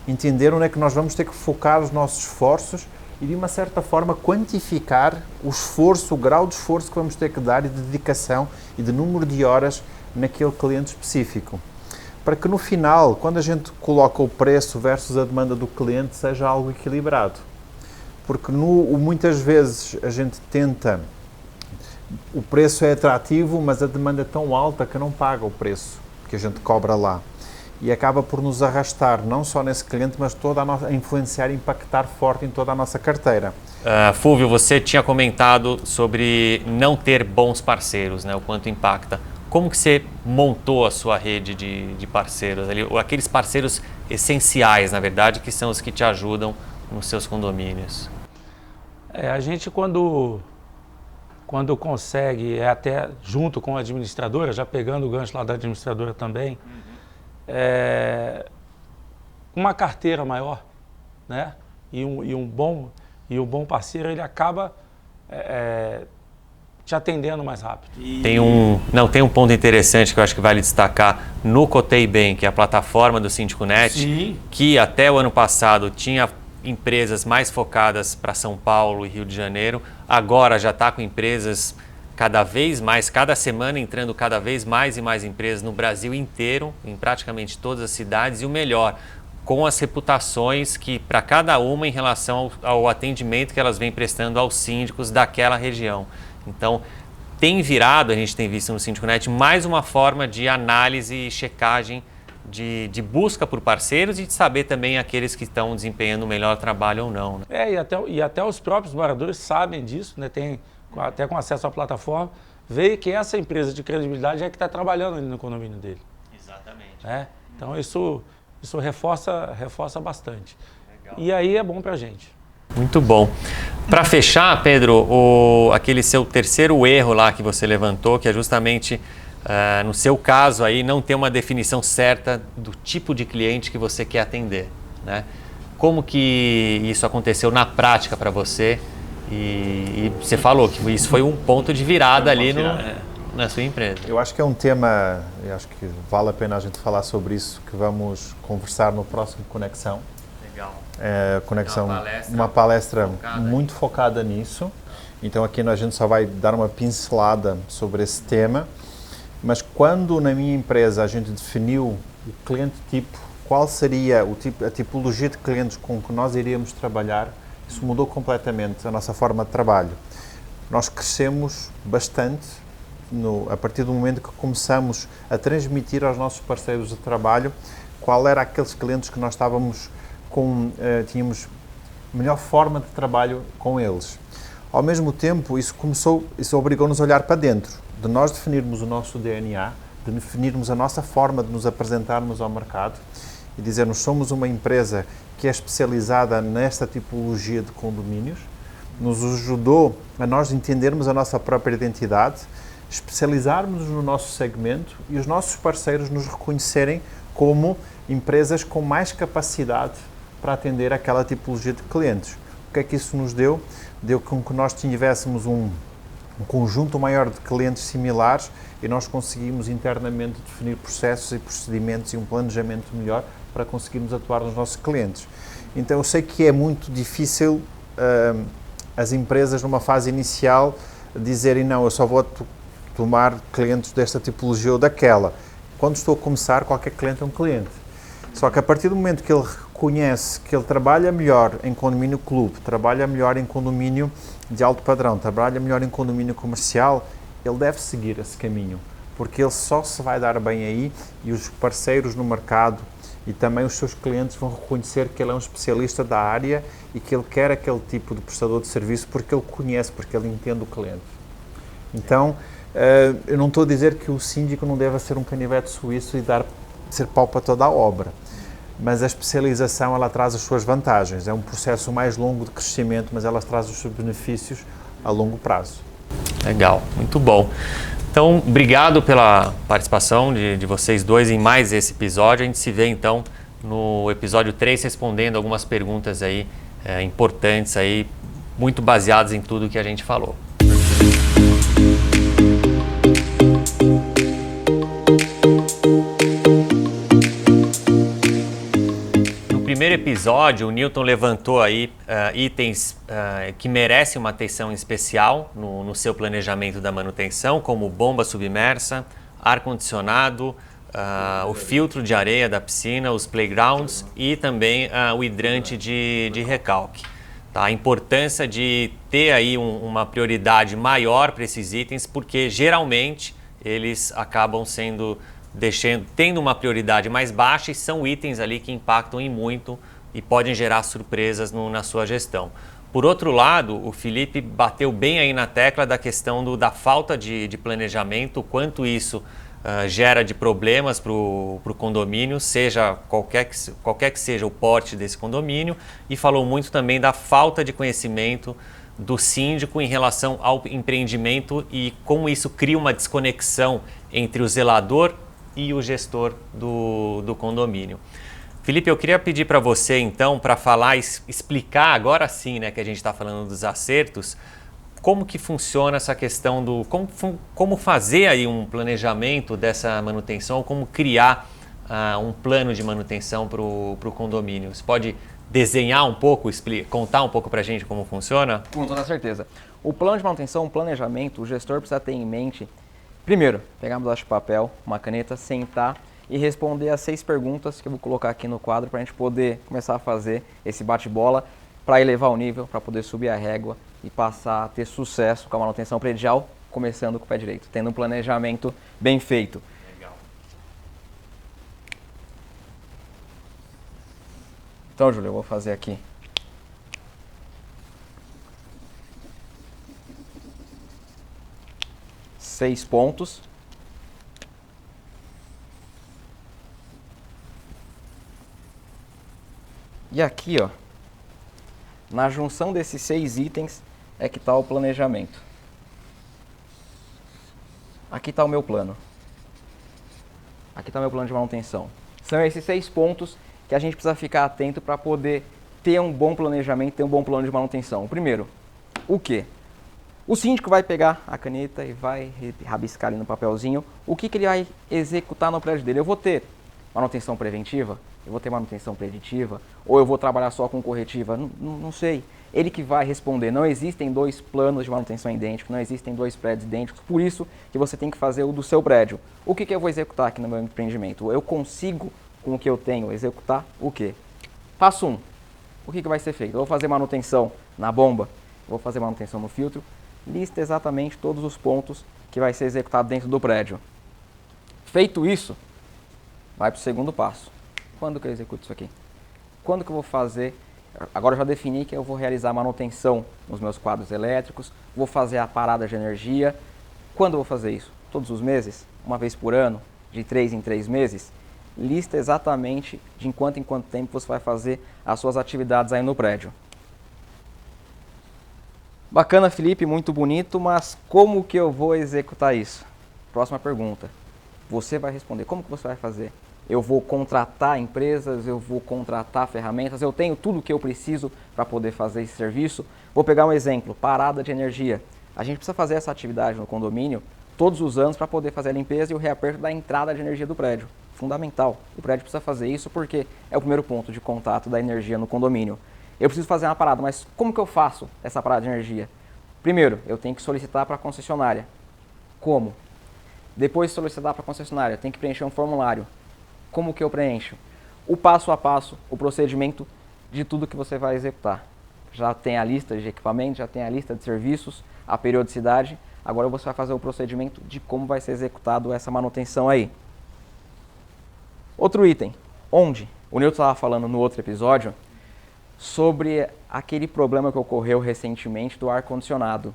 E: Entender onde é que nós vamos ter que focar os nossos esforços e, de uma certa forma, quantificar o esforço, o grau de esforço que vamos ter que dar e de dedicação e de número de horas naquele cliente específico. Para que no final, quando a gente coloca o preço versus a demanda do cliente, seja algo equilibrado. Porque muitas vezes a gente tenta, o preço é atrativo, mas a demanda é tão alta que não paga o preço que a gente cobra lá. E acaba por nos arrastar, não só nesse cliente, mas a influenciar e impactar forte em toda a nossa carteira.
A: Fúvio, você tinha comentado sobre não ter bons parceiros, né? O quanto impacta. Como que você montou a sua rede de parceiros? Aqueles parceiros essenciais, na verdade, que são os que te ajudam nos seus condomínios.
D: A gente, quando consegue, até junto com a administradora, já pegando o gancho lá da administradora também, uma carteira maior, né? E um bom parceiro, ele acaba te atendendo mais rápido.
A: Tem um ponto interessante que eu acho que vale destacar no Cotei Bem, que é a plataforma do Síndico.net,
D: Sim.
A: Que até o ano passado tinha empresas mais focadas para São Paulo e Rio de Janeiro, agora já está com empresas cada vez mais, cada semana entrando cada vez mais e mais empresas no Brasil inteiro, em praticamente todas as cidades, e o melhor, com as reputações que para cada uma em relação ao atendimento que elas vêm prestando aos síndicos daquela região. Então, tem virado, a gente tem visto no Síndico.net, mais uma forma de análise e checagem de busca por parceiros e de saber também aqueles que estão desempenhando o melhor trabalho ou não. Né?
D: E até os próprios moradores sabem disso, né? Até com acesso à plataforma, vê que essa empresa de credibilidade é que está trabalhando ali no condomínio dele.
A: Exatamente.
D: Então isso reforça bastante. Legal. E aí é bom para a gente.
A: Muito bom. Para fechar, Pedro, aquele seu terceiro erro lá que você levantou, que é justamente, no seu caso aí, não ter uma definição certa do tipo de cliente que você quer atender, né? Como que isso aconteceu na prática para você? E você falou que isso foi um ponto de virada ali na sua empresa.
E: Eu acho que é um tema, eu acho que vale a pena a gente falar sobre isso, que vamos conversar no próximo Conexão.
A: Legal.
E: Conexão, uma palestra muito focada nisso. Então aqui a gente só vai dar uma pincelada sobre esse tema. Mas quando na minha empresa a gente definiu o cliente tipo, qual seria a tipologia de clientes com que nós iríamos trabalhar, isso mudou completamente a nossa forma de trabalho. Nós crescemos bastante a partir do momento que começamos a transmitir aos nossos parceiros de trabalho qual era aqueles clientes que nós tínhamos melhor forma de trabalho com eles. Ao mesmo tempo, isso obrigou-nos a olhar para dentro, de nós definirmos o nosso DNA, de definirmos a nossa forma de nos apresentarmos ao mercado e dizermos somos uma empresa que é especializada nesta tipologia de condomínios, nos ajudou a nós entendermos a nossa própria identidade, especializarmos no nosso segmento e os nossos parceiros nos reconhecerem como empresas com mais capacidade para atender aquela tipologia de clientes. O que é que isso nos deu? Deu com que nós tivéssemos um conjunto maior de clientes similares e nós conseguimos internamente definir processos e procedimentos e um planejamento melhor para conseguirmos atuar nos nossos clientes. Então eu sei que é muito difícil as empresas numa fase inicial dizerem não, eu só vou tomar clientes desta tipologia ou daquela. Quando estou a começar, qualquer cliente é um cliente. Só que a partir do momento que ele reconhece que ele trabalha melhor em condomínio clube, trabalha melhor em condomínio de alto padrão, trabalha melhor em condomínio comercial, ele deve seguir esse caminho, porque ele só se vai dar bem aí e os parceiros no mercado e também os seus clientes vão reconhecer que ele é um especialista da área e que ele quer aquele tipo de prestador de serviço porque ele conhece, porque ele entende o cliente. Então, eu não estou a dizer que o síndico não deve ser um canivete suíço e ser pau para toda a obra, mas a especialização ela traz as suas vantagens. É um processo mais longo de crescimento, mas ela traz os seus benefícios a longo prazo.
A: Legal, muito bom. Então, obrigado pela participação de vocês dois em mais esse episódio. A gente se vê então no episódio 3 respondendo algumas perguntas aí importantes aí, muito baseadas em tudo que a gente falou. No primeiro episódio, o Newton levantou aí itens que merecem uma atenção especial no seu planejamento da manutenção, como bomba submersa, ar-condicionado, o filtro de areia da piscina, os playgrounds e também o hidrante de recalque. Tá? A importância de ter aí uma prioridade maior para esses itens, porque geralmente eles acabam tendo uma prioridade mais baixa e são itens ali que impactam em muito e podem gerar surpresas na sua gestão. Por outro lado, o Felipe bateu bem aí na tecla da questão da falta de planejamento, o quanto isso gera de problemas para o condomínio, seja qualquer que seja o porte desse condomínio, e falou muito também da falta de conhecimento do síndico em relação ao empreendimento e como isso cria uma desconexão entre o zelador e o gestor do condomínio. Felipe, eu queria pedir para você então para explicar agora sim, né, que a gente está falando dos acertos, como que funciona essa questão como fazer aí um planejamento dessa manutenção, ou como criar um plano de manutenção para o condomínio. Você pode desenhar um pouco, contar um pouco para a gente como funciona?
F: Com toda certeza. O plano de manutenção, o planejamento, o gestor precisa ter em mente, primeiro, pegar um pedaço de papel, uma caneta, sentar e responder as 6 perguntas que eu vou colocar aqui no quadro para a gente poder começar a fazer esse bate-bola para elevar o nível, para poder subir a régua e passar a ter sucesso com a manutenção predial, começando com o pé direito, tendo um planejamento bem feito.
A: Legal.
F: Então, Júlio, eu vou fazer aqui 6 pontos. E aqui, ó, na junção desses 6 itens é que está o planejamento. Aqui está o meu plano. Aqui está o meu plano de manutenção. São esses 6 pontos que a gente precisa ficar atento para poder ter um bom planejamento, ter um bom plano de manutenção. O primeiro, o quê? O síndico vai pegar a caneta e vai rabiscar ali no papelzinho o que ele vai executar no prédio dele. Eu vou ter manutenção preventiva? Eu vou ter manutenção preditiva? Ou eu vou trabalhar só com corretiva? Não sei. Ele que vai responder. Não existem 2 planos de manutenção idênticos, não existem 2 prédios idênticos, por isso que você tem que fazer o do seu prédio. O que eu vou executar aqui no meu empreendimento? Eu consigo, com o que eu tenho, executar o quê? Passo 1. O que vai ser feito? Eu vou fazer manutenção na bomba, vou fazer manutenção no filtro, lista exatamente todos os pontos que vai ser executado dentro do prédio. Feito isso, vai para o segundo passo. Quando que eu executo isso aqui? Quando que eu vou fazer? Agora eu já defini que eu vou realizar manutenção nos meus quadros elétricos, vou fazer a parada de energia. Quando eu vou fazer isso? Todos os meses? Uma vez por ano? De 3 em 3 meses? Lista exatamente de em quanto tempo você vai fazer as suas atividades aí no prédio. Bacana, Felipe, muito bonito, mas como que eu vou executar isso? Próxima pergunta. Você vai responder. Como que você vai fazer? Eu vou contratar empresas, eu vou contratar ferramentas, eu tenho tudo o que eu preciso para poder fazer esse serviço. Vou pegar um exemplo, parada de energia. A gente precisa fazer essa atividade no condomínio todos os anos para poder fazer a limpeza e o reaperto da entrada de energia do prédio. Fundamental. O prédio precisa fazer isso porque é o primeiro ponto de contato da energia no condomínio. Eu preciso fazer uma parada, mas como que eu faço essa parada de energia? Primeiro, eu tenho que solicitar para a concessionária. Como? Depois de solicitar para a concessionária, tem que preencher um formulário. Como que eu preencho? O passo a passo, o procedimento de tudo que você vai executar. Já tem a lista de equipamentos, já tem a lista de serviços, a periodicidade. Agora você vai fazer o procedimento de como vai ser executado essa manutenção aí. Outro item, onde? O Nilton estava falando no outro episódio sobre aquele problema que ocorreu recentemente do ar-condicionado.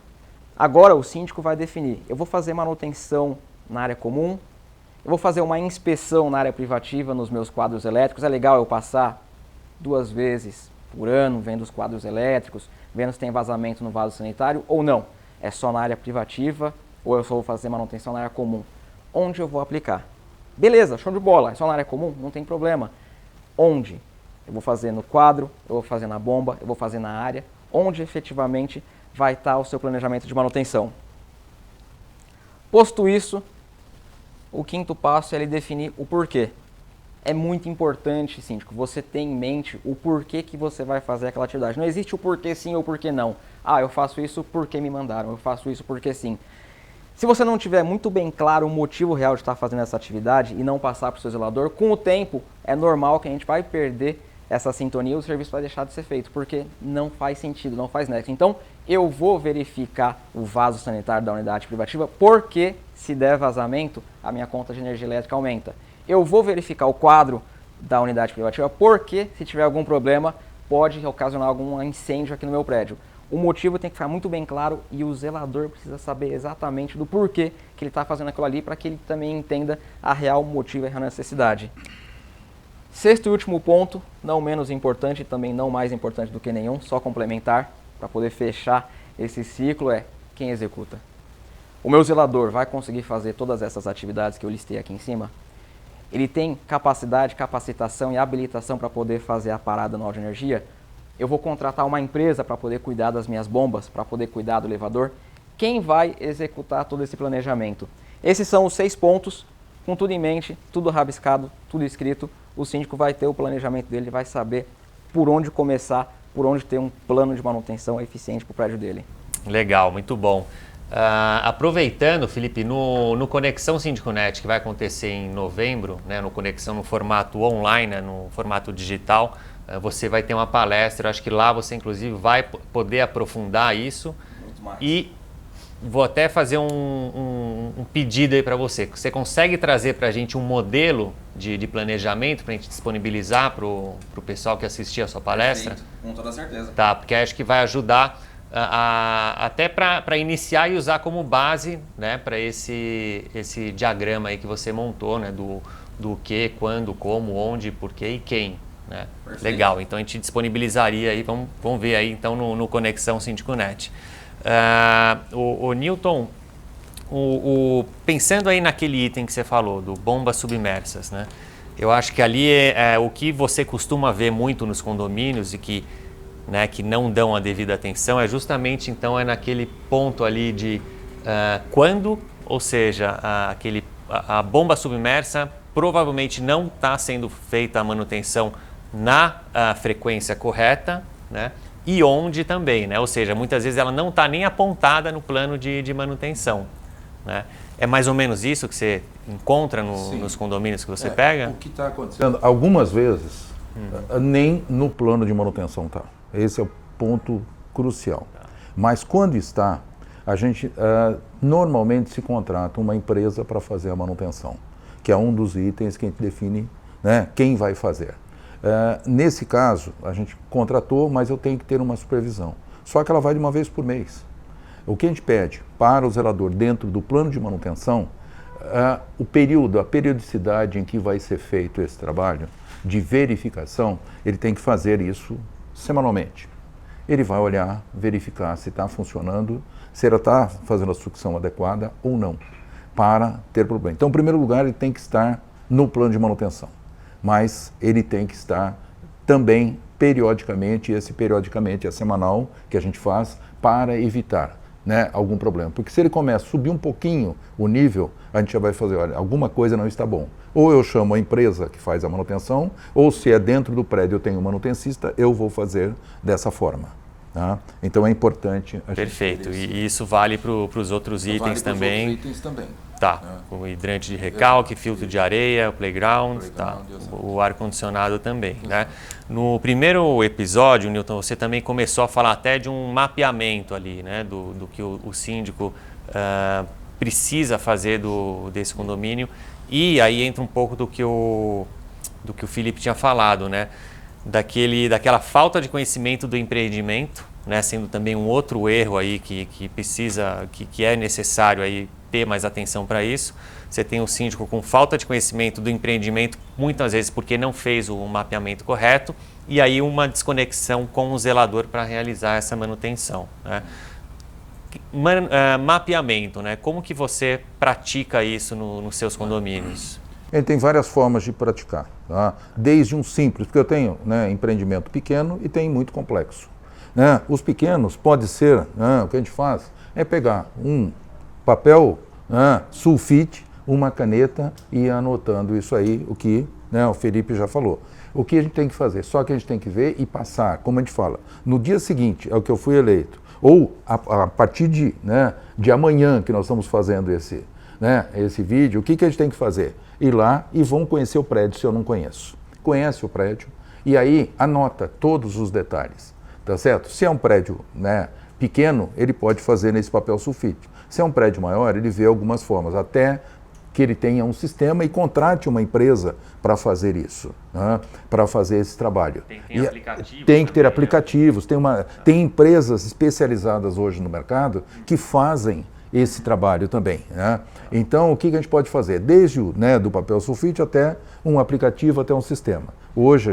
F: Agora o síndico vai definir, eu vou fazer manutenção na área comum, eu vou fazer uma inspeção na área privativa nos meus quadros elétricos. É legal eu passar 2 vezes por ano vendo os quadros elétricos, vendo se tem vazamento no vaso sanitário ou não. É só na área privativa ou eu só vou fazer manutenção na área comum. Onde eu vou aplicar? Beleza, show de bola. É só na área comum? Não tem problema. Onde? Eu vou fazer no quadro, eu vou fazer na bomba, eu vou fazer na área. Onde efetivamente vai estar o seu planejamento de manutenção. Posto isso, o 5º passo é ele definir o porquê. É muito importante, síndico, você ter em mente o porquê que você vai fazer aquela atividade. Não existe o porquê sim ou porquê não. Ah, eu faço isso porque me mandaram, eu faço isso porque sim. Se você não tiver muito bem claro o motivo real de estar fazendo essa atividade e não passar para o seu zelador, com o tempo é normal que a gente vai perder essa sintonia e o serviço vai deixar de ser feito, porque não faz sentido, não faz nexo. Então, eu vou verificar o vaso sanitário da unidade privativa, porque se der vazamento, a minha conta de energia elétrica aumenta. Eu vou verificar o quadro da unidade privativa, porque se tiver algum problema, pode ocasionar algum incêndio aqui no meu prédio. O motivo tem que ficar muito bem claro e o zelador precisa saber exatamente do porquê que ele está fazendo aquilo ali, para que ele também entenda a real motivo e a real necessidade. 6º e último ponto, não menos importante e também não mais importante do que nenhum, só complementar, para poder fechar esse ciclo, é quem executa. O meu zelador vai conseguir fazer todas essas atividades que eu listei aqui em cima? Ele tem capacidade, capacitação e habilitação para poder fazer a parada anual de energia? Eu vou contratar uma empresa para poder cuidar das minhas bombas, para poder cuidar do elevador? Quem vai executar todo esse planejamento? Esses são os 6 pontos, com tudo em mente, tudo rabiscado, tudo escrito. O síndico vai ter o planejamento dele, vai saber por onde começar, por onde ter um plano de manutenção eficiente para o prédio dele.
A: Legal, muito bom. Aproveitando, Felipe, no Conexão Síndico.net, que vai acontecer em novembro, né, no Conexão no formato online, no formato digital, você vai ter uma palestra. Eu acho que lá você, inclusive, vai poder aprofundar isso. E vou até fazer um pedido aí para você. Você consegue trazer para a gente um modelo de planejamento para a gente disponibilizar para o pessoal que assistir a sua palestra?
F: Perfeito, com toda certeza.
A: Tá, porque acho que vai ajudar até para iniciar e usar como base, né, para esse diagrama aí que você montou, né, do que, quando, como, onde, porquê e quem. Né? Legal, então a gente disponibilizaria aí, vamos ver aí então no Conexão Síndico.net. O Nilton, pensando aí naquele item que você falou, do bombas submersas, né? Eu acho que ali é o que você costuma ver muito nos condomínios e que não dão a devida atenção, é justamente então naquele ponto ali de quando, ou seja, a bomba submersa provavelmente não está sendo feita a manutenção na frequência correta, né? E onde também, né? Ou seja, muitas vezes ela não está nem apontada no plano de manutenção, né? É mais ou menos isso que você encontra nos condomínios que você pega?
G: O que está acontecendo? Algumas vezes, nem no plano de manutenção está. Esse é o ponto crucial. Mas quando está, a gente normalmente se contrata uma empresa para fazer a manutenção, que é um dos itens que a gente define, né, quem vai fazer. Nesse caso, a gente contratou, mas eu tenho que ter uma supervisão. Só que ela vai de uma vez por mês. O que a gente pede para o zelador dentro do plano de manutenção, o período, a periodicidade em que vai ser feito esse trabalho de verificação, ele tem que fazer isso semanalmente. Ele vai olhar, verificar se está funcionando, se ela está fazendo a sucção adequada ou não, para ter problema. Então, em primeiro lugar, ele tem que estar no plano de manutenção, mas ele tem que estar também periodicamente, e esse periodicamente é semanal que a gente faz para evitar, né, algum problema. Porque se ele começa a subir um pouquinho o nível, a gente já vai fazer, olha, alguma coisa não está bom. Ou eu chamo a empresa que faz a manutenção, ou se é dentro do prédio eu tenho um manutencista, eu vou fazer dessa forma. Tá? Então é importante a gente...
A: Perfeito, e isso vale para os outros itens também.
G: Outros itens também.
A: Tá, o hidrante de recalque, filtro de areia, o playground, tá, o ar-condicionado também, né? No primeiro episódio, Newton, você também começou a falar até de um mapeamento ali, né? Do que o síndico precisa fazer desse condomínio, e aí entra um pouco do que o Felipe tinha falado, né? Daquela falta de conhecimento do empreendimento, né? Sendo também um outro erro aí que é necessário aí ter mais atenção para isso. Você tem um síndico com falta de conhecimento do empreendimento, muitas vezes porque não fez o mapeamento correto, e aí uma desconexão com o zelador para realizar essa manutenção, né? Mapeamento, né? Como que você pratica isso nos seus condomínios?
G: Ele tem várias formas de praticar, tá? Desde um simples, porque eu tenho, né, empreendimento pequeno e tem muito complexo, né? Os pequenos pode ser, né, o que a gente faz é pegar um papel, sulfite, uma caneta e ir anotando isso aí, o que, né, o Felipe já falou. O que a gente tem que fazer? Só que a gente tem que ver e passar, como a gente fala, no dia seguinte ao que eu fui eleito, ou a partir de amanhã que nós estamos fazendo esse vídeo, o que a gente tem que fazer? Ir lá e vão conhecer o prédio se eu não conheço. Conhece o prédio e aí anota todos os detalhes, tá certo? Se é um prédio, né, pequeno, ele pode fazer nesse papel sulfite. Se é um prédio maior, ele vê algumas formas, até que ele tenha um sistema e contrate uma empresa para fazer isso, né? Para fazer esse trabalho.
A: Tem aplicativos?
G: Tem que ter aplicativos, tem empresas especializadas hoje no mercado que fazem esse trabalho também, né? Então, o que a gente pode fazer? Desde do papel sulfite até um aplicativo, até um sistema. Hoje a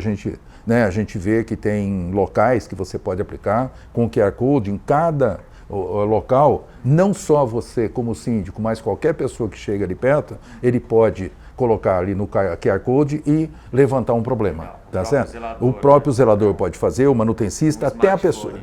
G: gente vê que tem locais que você pode aplicar com QR Code em cada local, não só você como síndico, mas qualquer pessoa que chega ali perto, ele pode colocar ali no QR Code e levantar um problema, tá certo?
A: Zelador,
G: o próprio zelador pode fazer, o manutencista, até a pessoa,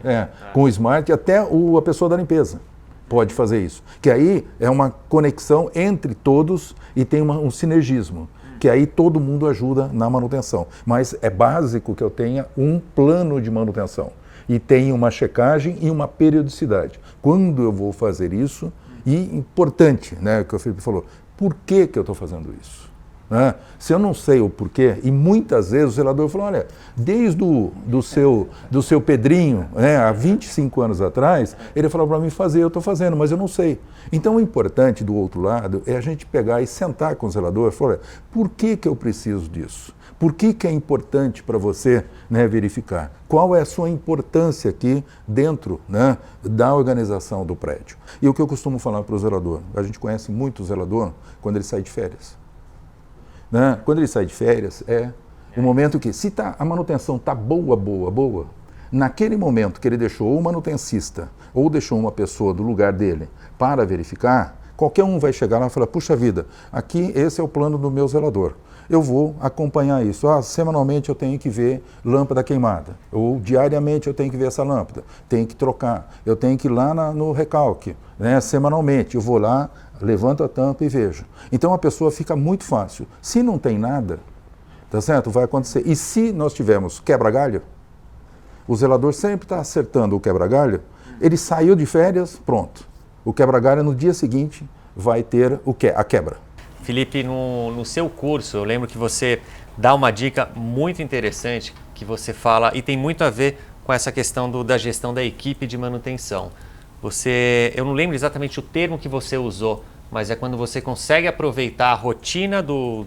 G: com o smart, até a pessoa da limpeza pode fazer isso. Que aí é uma conexão entre todos e tem um sinergismo, que aí todo mundo ajuda na manutenção. Mas é básico que eu tenha um plano de manutenção e tenha uma checagem e uma periodicidade. Quando eu vou fazer isso, e importante, né, o que o Felipe falou, por que eu estou fazendo isso? Né? Se eu não sei o porquê, e muitas vezes o zelador falou, olha, desde do seu Pedrinho, né, há 25 anos atrás, ele falou para mim fazer, eu estou fazendo, mas eu não sei. Então o importante do outro lado é a gente pegar e sentar com o zelador e falar, olha, por que eu preciso disso? Por que é importante para você, né, verificar? Qual é a sua importância aqui dentro, né, da organização do prédio? E o que eu costumo falar para o zelador, a gente conhece muito o zelador quando ele sai de férias. Né? Quando ele sai de férias, é o momento que, se a manutenção está boa, naquele momento que ele deixou o manutencista ou deixou uma pessoa do lugar dele para verificar, qualquer um vai chegar lá e falar, puxa vida, aqui esse é o plano do meu zelador. Eu vou acompanhar isso. Semanalmente eu tenho que ver lâmpada queimada, ou diariamente eu tenho que ver essa lâmpada, tenho que trocar, eu tenho que ir lá no recalque, né? Semanalmente eu vou lá levanta a tampa e veja. Então a pessoa fica muito fácil. Se não tem nada, tá certo? Vai acontecer. E se nós tivermos quebra-galho, o zelador sempre está acertando o quebra-galho, ele saiu de férias, pronto. O quebra-galho no dia seguinte vai ter a quebra.
A: Felipe, no seu curso, eu lembro que você dá uma dica muito interessante que você fala e tem muito a ver com essa questão da gestão da equipe de manutenção. Eu não lembro exatamente o termo que você usou, mas é quando você consegue aproveitar a rotina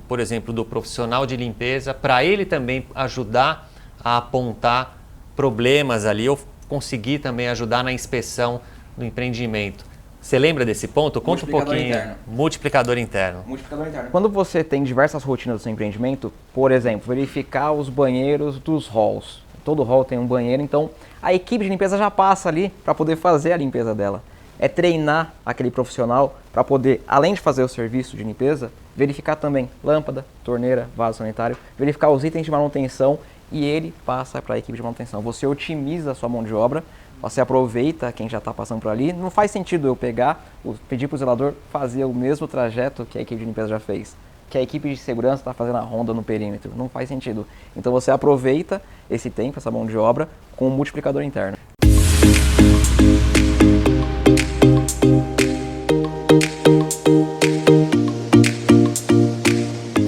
A: por exemplo, do profissional de limpeza para ele também ajudar a apontar problemas ali ou conseguir também ajudar na inspeção do empreendimento. Você lembra desse ponto? Conta um pouquinho. Multiplicador interno.
F: Multiplicador interno. Quando você tem diversas rotinas do seu empreendimento, por exemplo, verificar os banheiros dos halls. Todo hall tem um banheiro, então a equipe de limpeza já passa ali para poder fazer a limpeza dela. É treinar aquele profissional para poder, além de fazer o serviço de limpeza, verificar também lâmpada, torneira, vaso sanitário, verificar os itens de manutenção e ele passa para a equipe de manutenção. Você otimiza a sua mão de obra, você aproveita quem já está passando por ali. Não faz sentido eu pedir para o zelador fazer o mesmo trajeto que a equipe de limpeza já fez, que a equipe de segurança está fazendo a ronda no perímetro. Não faz sentido. Então você aproveita esse tempo, essa mão de obra, com um multiplicador interno.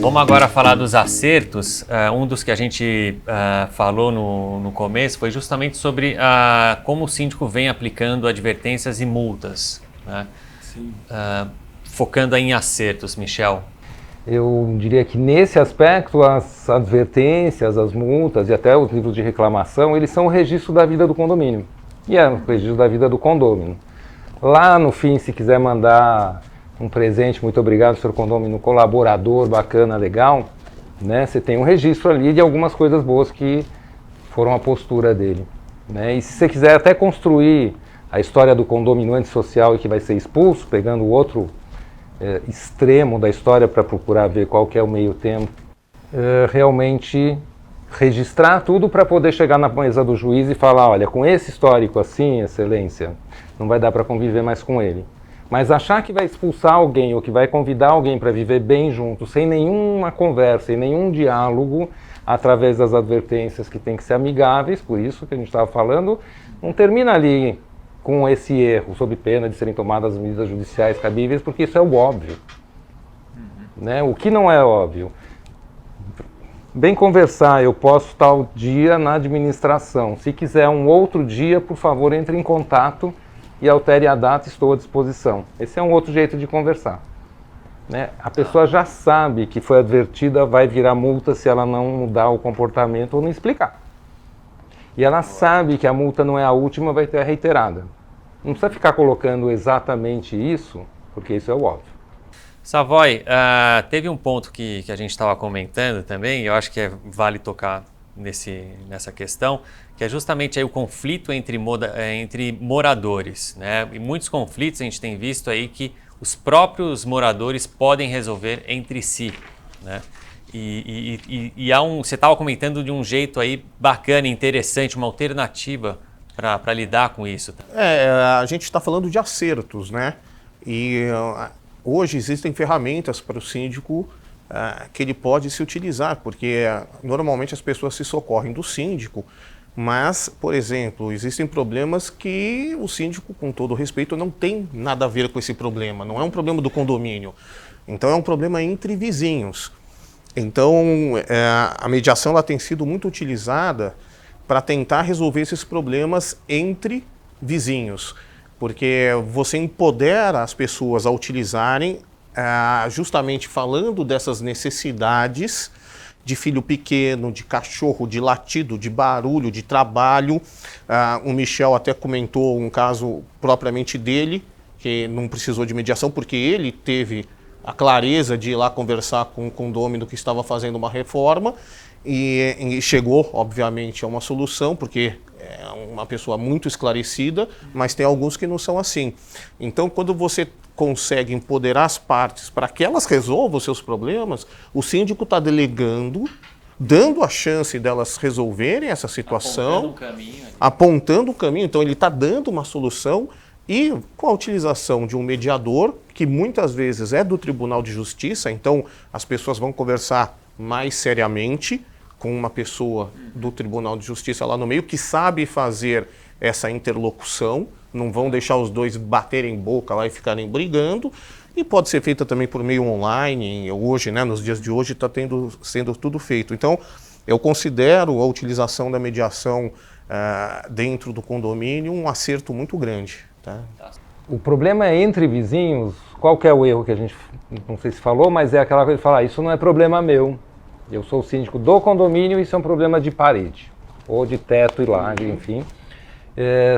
A: Vamos agora falar dos acertos. Um dos que a gente falou no começo foi justamente sobre como o síndico vem aplicando advertências e multas, né?
H: Sim.
A: Focando aí em acertos, Michel.
H: Eu diria que nesse aspecto as advertências, as multas e até os livros de reclamação, eles são o registro da vida do condomínio. E é o registro da vida do condômino. Lá no fim, se quiser mandar um presente, muito obrigado, senhor condômino, colaborador, bacana, legal, né? Você tem um registro ali de algumas coisas boas que foram a postura dele, né? E se você quiser até construir a história do condômino antissocial e que vai ser expulso, pegando o outro extremo da história para procurar ver qual que é o meio termo, realmente registrar tudo para poder chegar na mesa do juiz e falar, olha, com esse histórico assim, excelência, não vai dar para conviver mais com ele. Mas achar que vai expulsar alguém ou que vai convidar alguém para viver bem junto, sem nenhuma conversa e nenhum diálogo, através das advertências que tem que ser amigáveis, por isso que a gente estava falando, não termina ali com esse erro, sob pena de serem tomadas medidas judiciais cabíveis, porque isso é o óbvio. Né? O que não é óbvio? Bem conversar, eu posso tal dia na administração. Se quiser um outro dia, por favor, entre em contato e altere a data, estou à disposição. Esse é um outro jeito de conversar. Né? A pessoa já sabe que foi advertida, vai virar multa se ela não mudar o comportamento ou não explicar. E ela sabe que a multa não é a última, vai ter a reiterada. Não precisa ficar colocando exatamente isso, porque isso é o óbvio.
A: Savoy, teve um ponto que a gente estava comentando também, e eu acho que vale tocar nessa questão, que é justamente aí o conflito entre moradores, né? E muitos conflitos a gente tem visto aí que os próprios moradores podem resolver entre si, né? E você estava comentando de um jeito aí bacana, interessante, uma alternativa para lidar com isso.
I: A gente está falando de acertos, né? E hoje existem ferramentas para o síndico que ele pode se utilizar, porque normalmente as pessoas se socorrem do síndico, mas, por exemplo, existem problemas que o síndico, com todo respeito, não tem nada a ver com esse problema, não é um problema do condomínio, então é um problema entre vizinhos. Então, a mediação ela tem sido muito utilizada para tentar resolver esses problemas entre vizinhos, porque você empodera as pessoas a utilizarem, justamente falando dessas necessidades de filho pequeno, de cachorro, de latido, de barulho, de trabalho. O Michel até comentou um caso propriamente dele, que não precisou de mediação, porque ele teve a clareza de ir lá conversar com o condômino que estava fazendo uma reforma e chegou, obviamente, a uma solução, porque é uma pessoa muito esclarecida, mas tem alguns que não são assim. Então, quando você consegue empoderar as partes para que elas resolvam os seus problemas, o síndico está delegando, dando a chance delas resolverem essa situação, apontando o caminho. Então, ele está dando uma solução E com a utilização de um mediador, que muitas vezes é do Tribunal de Justiça, então as pessoas vão conversar mais seriamente com uma pessoa do Tribunal de Justiça lá no meio, que sabe fazer essa interlocução, não vão deixar os dois baterem boca lá e ficarem brigando, e pode ser feita também por meio online. Hoje, né, nos dias de hoje, está sendo tudo feito. Então, eu considero a utilização da mediação dentro do condomínio um acerto muito grande. Tá?
H: O problema é entre vizinhos. Qual que é o erro que a gente, não sei se falou, mas é aquela coisa de falar, isso não é problema meu. Eu sou o síndico do condomínio, isso é um problema de parede, ou de teto e laje, enfim.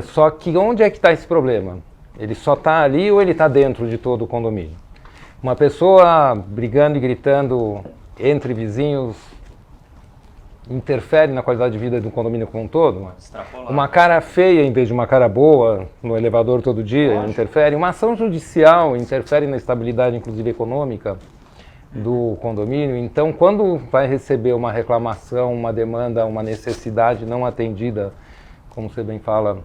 H: Só que onde é que está esse problema? Ele só está ali ou ele está dentro de todo o condomínio? Uma pessoa brigando e gritando entre vizinhos interfere na qualidade de vida do condomínio como um todo? Uma cara feia em vez de uma cara boa no elevador todo dia interfere? Uma ação judicial interfere na estabilidade, inclusive econômica, do condomínio? Então, quando vai receber uma reclamação, uma demanda, uma necessidade não atendida, como você bem fala,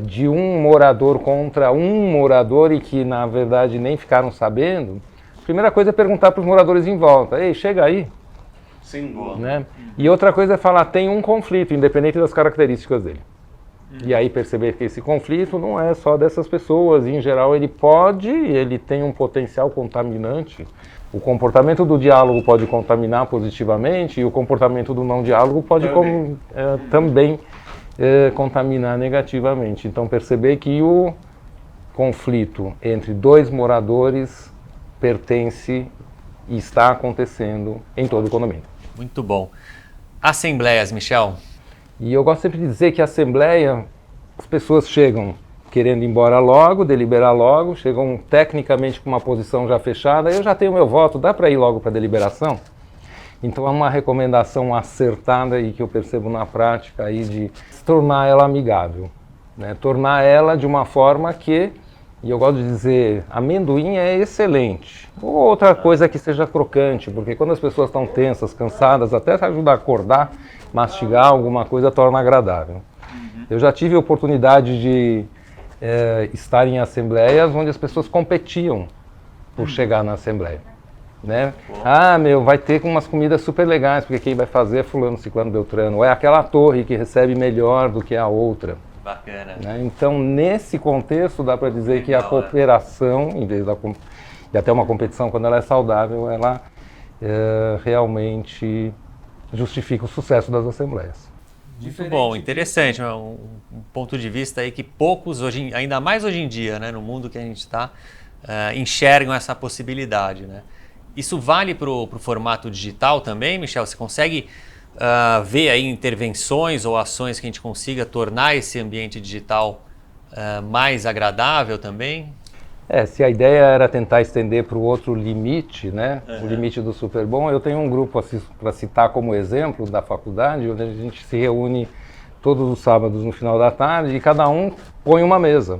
H: de um morador contra um morador e que, na verdade, nem ficaram sabendo, a primeira coisa é perguntar para os moradores em volta, ei, chega aí.
I: Sim,
H: Né? E outra coisa é falar, tem um conflito, independente das características dele. E aí perceber que esse conflito não é só dessas pessoas, em geral ele tem um potencial contaminante. O comportamento do diálogo pode contaminar positivamente e o comportamento do não diálogo pode também contaminar negativamente. Então perceber que o conflito entre dois moradores pertence e está acontecendo em todo o condomínio.
A: Muito bom. Assembleias, Michel?
H: E eu gosto sempre de dizer que a Assembleia, as pessoas chegam querendo ir embora logo, deliberar logo, chegam tecnicamente com uma posição já fechada, eu já tenho meu voto, dá para ir logo para a deliberação? Então é uma recomendação acertada e que eu percebo na prática aí de tornar ela amigável, né? Tornar ela de uma forma que, e eu gosto de dizer, amendoim é excelente, ou outra coisa que seja crocante, porque quando as pessoas estão tensas, cansadas, até se ajudar a acordar, mastigar alguma coisa torna agradável. Eu já tive a oportunidade de estar em assembleias onde as pessoas competiam por chegar na assembleia. Né? Vai ter umas comidas super legais, porque quem vai fazer é fulano, ciclano, beltrano, ou é aquela torre que recebe melhor do que a outra.
A: Bacana.
H: Né? Então, nesse contexto, dá para dizer que a cooperação, em vez de até uma competição, quando ela é saudável, ela realmente justifica o sucesso das assembleias.
A: Muito bom, interessante, um ponto de vista aí que poucos, ainda mais hoje em dia, né, no mundo que a gente está, enxergam essa possibilidade. Né? Isso vale para o formato digital também, Michel? Você consegue ver aí intervenções ou ações que a gente consiga tornar esse ambiente digital mais agradável também?
H: Se a ideia era tentar estender para o outro limite, né? O limite do super bom, eu tenho um grupo para citar como exemplo da faculdade, onde a gente se reúne todos os sábados no final da tarde e cada um põe uma mesa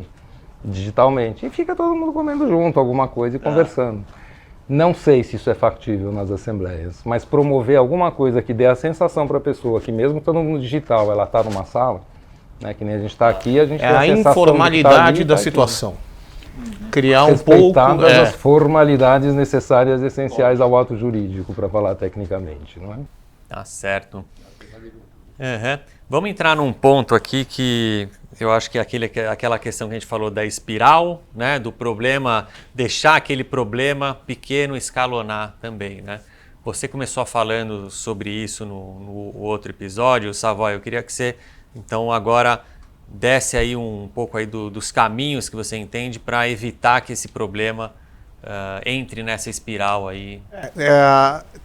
H: digitalmente e fica todo mundo comendo junto alguma coisa e conversando. Não sei se isso é factível nas assembleias, mas promover alguma coisa que dê a sensação para a pessoa que mesmo estando no digital, ela está numa sala, né? Que nem a gente está aqui, a gente tem a sensação
I: informalidade da situação. Criar um pouco
H: respeitadas as formalidades necessárias e essenciais ao ato jurídico, para falar tecnicamente, não é?
A: Tá certo. Vamos entrar num ponto aqui que eu acho que é aquela questão que a gente falou da espiral, né? Do problema, deixar aquele problema pequeno escalonar também, né? Você começou falando sobre isso no outro episódio, Savoy. Eu queria que você, então, agora desce aí um pouco aí dos caminhos que você entende para evitar que esse problema entre nessa espiral aí.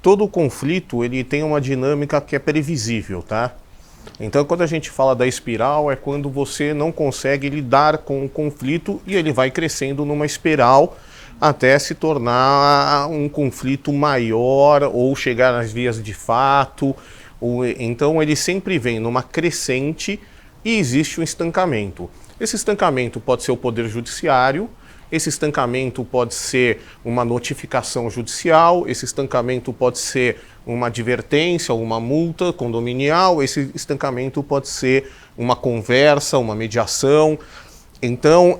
I: Todo conflito ele tem uma dinâmica que é previsível, tá? Então, quando a gente fala da espiral, é quando você não consegue lidar com o conflito e ele vai crescendo numa espiral até se tornar um conflito maior ou chegar nas vias de fato. Então, ele sempre vem numa crescente e existe um estancamento. Esse estancamento pode ser o Poder Judiciário, esse estancamento pode ser uma notificação judicial, esse estancamento pode ser uma advertência, uma multa condominial, esse estancamento pode ser uma conversa, uma mediação. Então,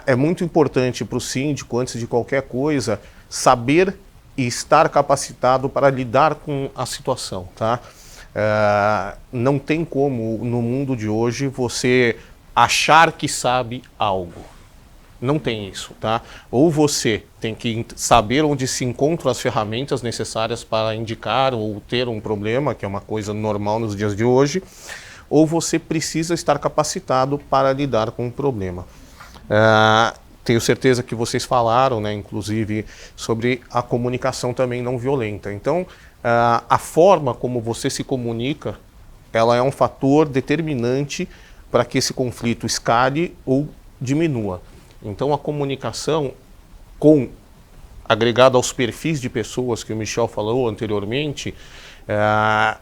I: é muito importante para o síndico, antes de qualquer coisa, saber e estar capacitado para lidar com a situação, tá? Não tem como, no mundo de hoje, você achar que sabe algo. Não tem isso, tá? Ou você tem que saber onde se encontram as ferramentas necessárias para indicar ou ter um problema, que é uma coisa normal nos dias de hoje, ou você precisa estar capacitado para lidar com o problema. Tenho certeza que vocês falaram, né, inclusive, sobre a comunicação também não violenta. Então, a forma como você se comunica, ela é um fator determinante para que esse conflito escale ou diminua. Então, a comunicação, agregada aos perfis de pessoas que o Michel falou anteriormente,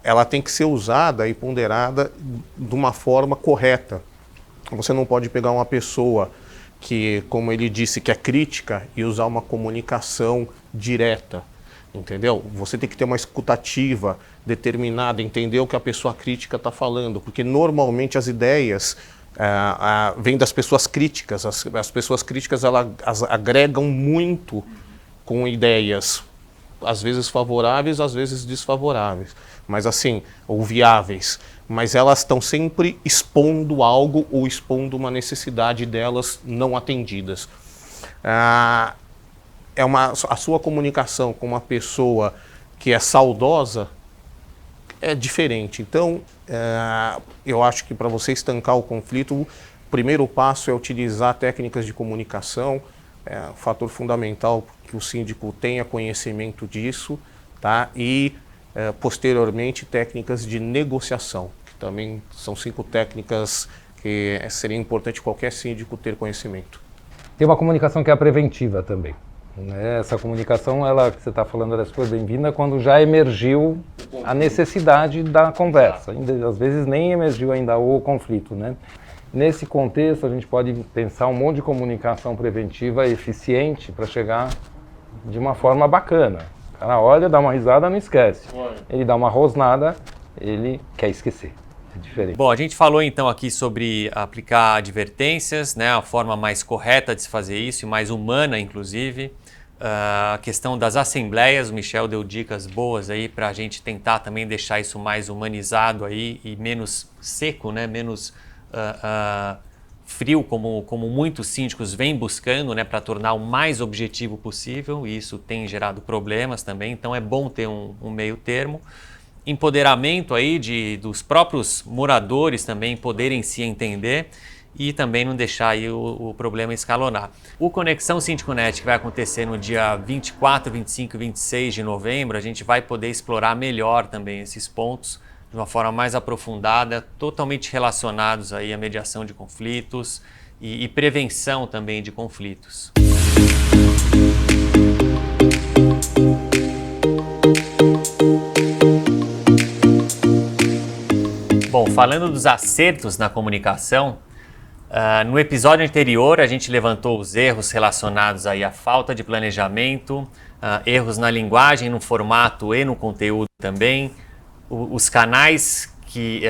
I: ela tem que ser usada e ponderada de uma forma correta. Você não pode pegar uma pessoa que, como ele disse, que é crítica e usar uma comunicação direta, entendeu? Você tem que ter uma escutativa determinada, entender o que a pessoa crítica está falando, porque normalmente as ideias vêm das pessoas críticas. As pessoas críticas, elas agregam muito com ideias, às vezes favoráveis, às vezes desfavoráveis, mas assim, ou viáveis, mas elas estão sempre expondo algo ou expondo uma necessidade delas não atendidas. A sua comunicação com uma pessoa que é saudosa é diferente. Então, eu acho que para você estancar o conflito, o primeiro passo é utilizar técnicas de comunicação. É um fator fundamental que o síndico tenha conhecimento disso, tá? E, posteriormente, técnicas de negociação, que também são 5 técnicas que seria importante qualquer síndico ter conhecimento.
H: Tem uma comunicação que é a preventiva também, né? Essa comunicação, que você está falando, ela é super bem-vinda quando já emergiu a necessidade da conversa. Às vezes nem emergiu ainda o conflito, né? Nesse contexto, a gente pode pensar um monte de comunicação preventiva eficiente para chegar de uma forma bacana. O cara olha, dá uma risada, não esquece. Ele dá uma rosnada, ele quer esquecer. É diferente.
A: Bom, a gente falou então aqui sobre aplicar advertências, né, a forma mais correta de se fazer isso e mais humana, inclusive. A questão das assembleias, o Michel deu dicas boas aí para a gente tentar também deixar isso mais humanizado aí e menos seco, né, menos frio, como muitos síndicos vêm buscando, né, para tornar o mais objetivo possível, e isso tem gerado problemas também, então é bom ter um meio termo. Empoderamento aí dos próprios moradores também poderem se entender e também não deixar aí o problema escalonar. O Conexão Síndico.net, que vai acontecer no dia 24, 25 e 26 de novembro, a gente vai poder explorar melhor também esses pontos de uma forma mais aprofundada, totalmente relacionados aí à mediação de conflitos e prevenção também de conflitos. Bom, falando dos acertos na comunicação, no episódio anterior a gente levantou os erros relacionados aí à falta de planejamento, erros na linguagem, no formato e no conteúdo também, os canais que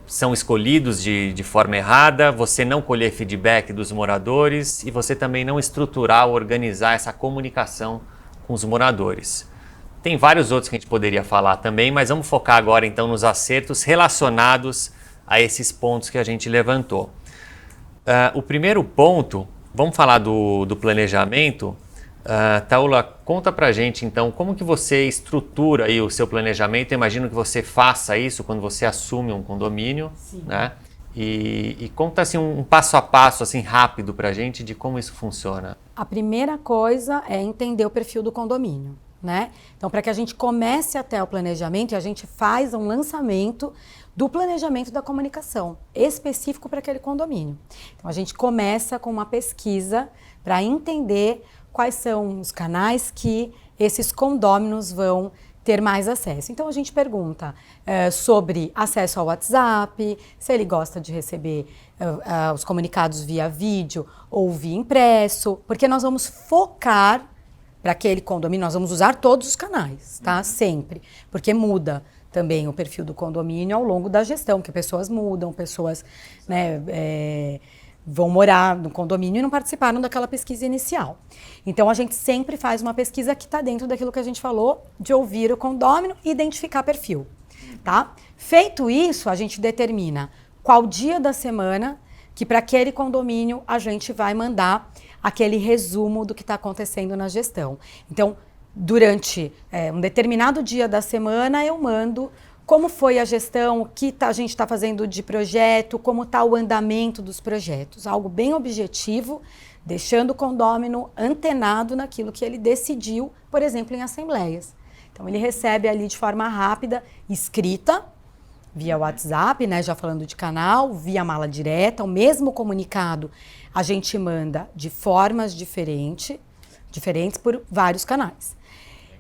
A: são escolhidos de forma errada, você não colher feedback dos moradores e você também não estruturar ou organizar essa comunicação com os moradores. Tem vários outros que a gente poderia falar também, mas vamos focar agora então nos acertos relacionados a esses pontos que a gente levantou. O primeiro ponto, vamos falar do planejamento. Taula, conta pra gente então como que você estrutura aí o seu planejamento. Eu imagino que você faça isso quando você assume um condomínio, né? E conta assim um passo a passo assim rápido pra gente de como isso funciona.
J: A primeira coisa é entender o perfil do condomínio, né? Então, para que a gente comece até o planejamento, e a gente faz um lançamento do planejamento da comunicação específico para aquele condomínio. Então, a gente começa com uma pesquisa para entender quais são os canais que esses condôminos vão ter mais acesso. Então, a gente pergunta sobre acesso ao WhatsApp, se ele gosta de receber os comunicados via vídeo ou via impresso, porque nós vamos focar para aquele condomínio, nós vamos usar todos os canais, tá? Sempre, porque muda também o perfil do condomínio ao longo da gestão, que pessoas mudam, pessoas, né, vão morar no condomínio e não participaram daquela pesquisa inicial. Então, a gente sempre faz uma pesquisa que está dentro daquilo que a gente falou, de ouvir o condômino e identificar perfil, tá? Feito isso, a gente determina qual dia da semana que para aquele condomínio a gente vai mandar aquele resumo do que está acontecendo na gestão. Então, durante um determinado dia da semana, eu mando como foi a gestão, o que a gente está fazendo de projeto, como está o andamento dos projetos. Algo bem objetivo, deixando o condômino antenado naquilo que ele decidiu, por exemplo, em assembleias. Então, ele recebe ali de forma rápida, escrita, via WhatsApp, né, já falando de canal, via mala direta, o mesmo comunicado a gente manda de formas diferentes por vários canais.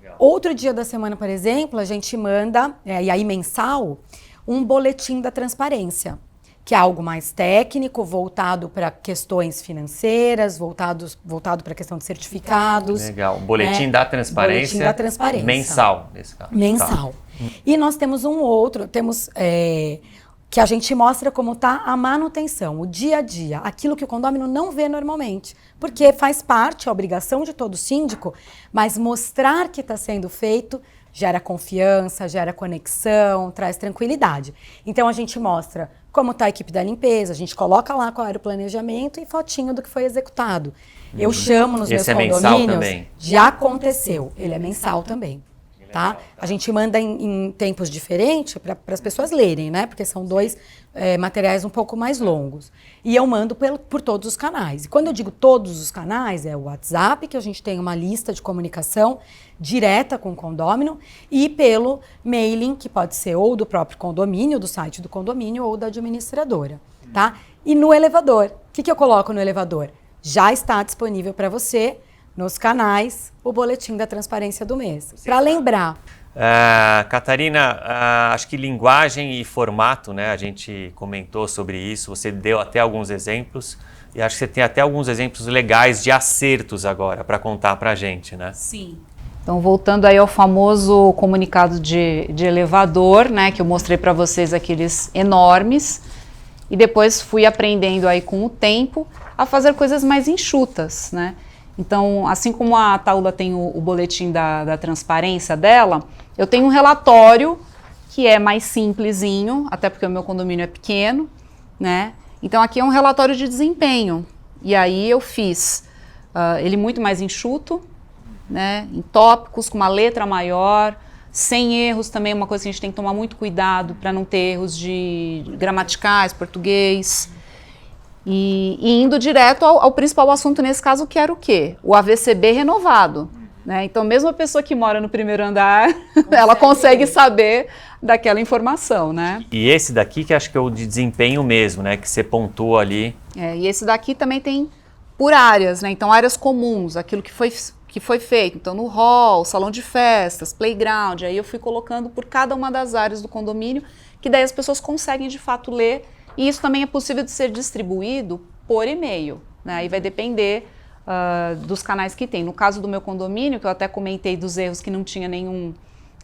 J: Legal. Outro dia da semana, por exemplo, a gente manda, e aí mensal, um boletim da transparência, que é algo mais técnico, voltado para questões financeiras, voltado para a questão de certificados.
A: Legal. Boletim da transparência.
J: Boletim da transparência.
A: Mensal, nesse caso.
J: Mensal. Tá. E nós temos um outro, que a gente mostra como está a manutenção, o dia a dia, aquilo que o condômino não vê normalmente, porque faz parte, a obrigação de todo síndico, mas mostrar que está sendo feito gera confiança, gera conexão, traz tranquilidade. Então a gente mostra como está a equipe da limpeza, a gente coloca lá qual era o planejamento e fotinho do que foi executado. Eu chamo nos meus condomínios, já aconteceu, ele é mensal também. Tá? A gente manda em tempos diferentes para as pessoas lerem, né? Porque são dois materiais um pouco mais longos. E eu mando por todos os canais. E quando eu digo todos os canais, é o WhatsApp, que a gente tem uma lista de comunicação direta com o condômino, e pelo mailing, que pode ser ou do próprio condomínio, do site do condomínio, ou da administradora. Tá? E no elevador, o que eu coloco no elevador? Já está disponível para você, nos canais, o boletim da transparência do mês. Para lembrar.
A: Catarina, acho que linguagem e formato, né? A gente comentou sobre isso, você deu até alguns exemplos, e acho que você tem até alguns exemplos legais de acertos agora para contar para a gente, né?
K: Sim. Então, voltando aí ao famoso comunicado de elevador, né? Que eu mostrei para vocês, aqueles enormes, e depois fui aprendendo aí com o tempo a fazer coisas mais enxutas, né? Então, assim como a Taula tem o boletim da transparência dela, eu tenho um relatório que é mais simplesinho, até porque o meu condomínio é pequeno, né? Então, aqui é um relatório de desempenho. E aí eu fiz ele muito mais enxuto, né? Em tópicos, com uma letra maior, sem erros também, uma coisa que a gente tem que tomar muito cuidado para não ter erros de gramaticais, português. E indo direto ao principal assunto nesse caso, que era o quê? O AVCB renovado. Né? Então, mesmo a pessoa que mora no primeiro andar, ela consegue saber daquela informação, né?
A: E esse daqui que acho que é o de desempenho mesmo, né? Que você pontuou ali.
K: E esse daqui também tem por áreas, né? Então, áreas comuns, aquilo que foi feito. Então, no hall, salão de festas, playground, aí eu fui colocando por cada uma das áreas do condomínio, que daí as pessoas conseguem, de fato, ler. E isso também é possível de ser distribuído por e-mail, né? Aí vai depender dos canais que tem. No caso do meu condomínio, que eu até comentei dos erros que não tinha nenhum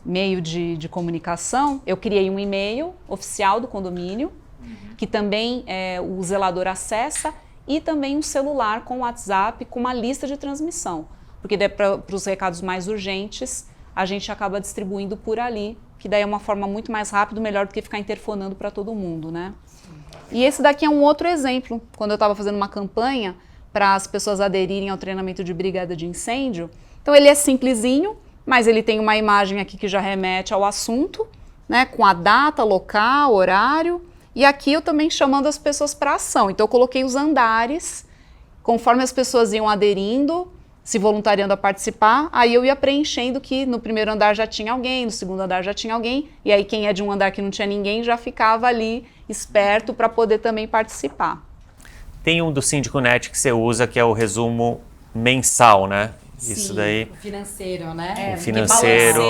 K: meio de comunicação, eu criei um e-mail oficial do condomínio, que também o zelador acessa, e também um celular com WhatsApp, com uma lista de transmissão. Porque para os recados mais urgentes, a gente acaba distribuindo por ali, que daí é uma forma muito mais rápida, melhor do que ficar interfonando para todo mundo, né? E esse daqui é um outro exemplo, quando eu estava fazendo uma campanha para as pessoas aderirem ao treinamento de brigada de incêndio. Então ele é simplesinho, mas ele tem uma imagem aqui que já remete ao assunto, né, com a data, local, horário, e aqui eu também chamando as pessoas para ação. Então eu coloquei os andares, conforme as pessoas iam aderindo, se voluntariando a participar, aí eu ia preenchendo que no primeiro andar já tinha alguém, no segundo andar já tinha alguém, e aí quem é de um andar que não tinha ninguém já ficava ali esperto para poder também participar.
A: Tem um do Síndico Net que você usa, que é o resumo mensal, né?
K: Sim,
A: isso daí.
J: O financeiro, né?
A: O financeiro.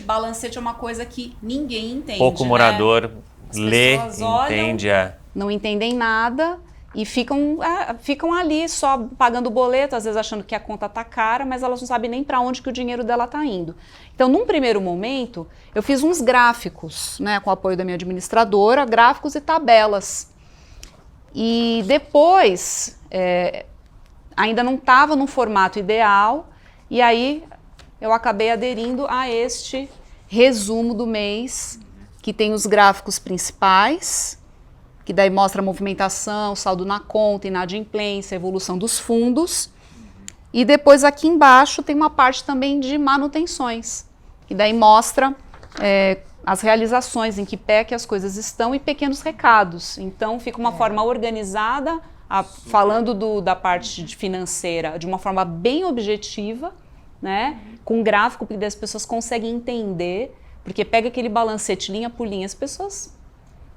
K: Balancete é uma coisa que ninguém entende.
A: Pouco morador lê, entende.
K: Não entendem nada. E ficam ali só pagando o boleto, às vezes achando que a conta está cara, mas elas não sabem nem para onde que o dinheiro dela está indo. Então, num primeiro momento, eu fiz uns gráficos, né, com o apoio da minha administradora, gráficos e tabelas. E depois, ainda não estava num formato ideal, e aí eu acabei aderindo a este resumo do mês, que tem os gráficos principais, que daí mostra a movimentação, saldo na conta, inadimplência, evolução dos fundos. E depois aqui embaixo tem uma parte também de manutenções, que daí mostra as realizações, em que pé que as coisas estão e pequenos recados. Então fica uma forma organizada, falando da parte financeira de uma forma bem objetiva, né? Com gráfico, porque as pessoas conseguem entender, porque pega aquele balancete linha por linha, as pessoas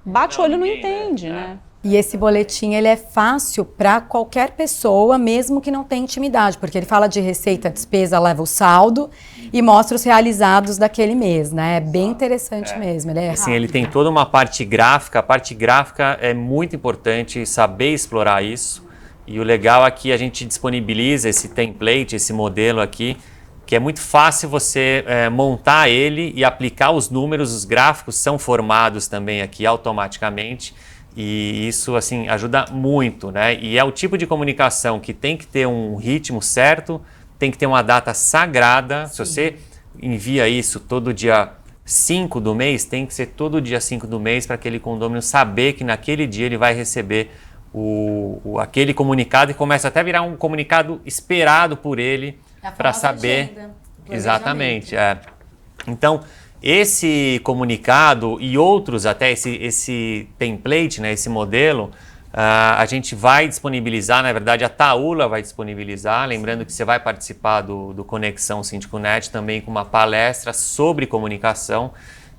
K: bate o olho e não entende, né?
J: E esse boletim, ele é fácil para qualquer pessoa, mesmo que não tenha intimidade, porque ele fala de receita, despesa, leva o saldo e mostra os realizados daquele mês, né? É bem interessante mesmo, ele é
A: assim, ele tem toda uma parte gráfica, a parte gráfica é muito importante saber explorar isso, e o legal é que a gente disponibiliza esse template, esse modelo aqui, que é muito fácil você montar ele e aplicar os números, os gráficos são formados também aqui automaticamente, e isso assim ajuda muito, né? E é o tipo de comunicação que tem que ter um ritmo certo, tem que ter uma data sagrada. Sim. Se você envia isso todo dia 5 do mês, tem que ser todo dia 5 do mês para aquele condômino saber que naquele dia ele vai receber aquele comunicado, e começa até a virar um comunicado esperado por ele para saber. Agenda, exatamente. Então, esse comunicado e outros, até esse template, né, esse modelo, a gente vai disponibilizar, na verdade a Taula vai disponibilizar, lembrando que você vai participar do Conexão Síndico.net também com uma palestra sobre comunicação,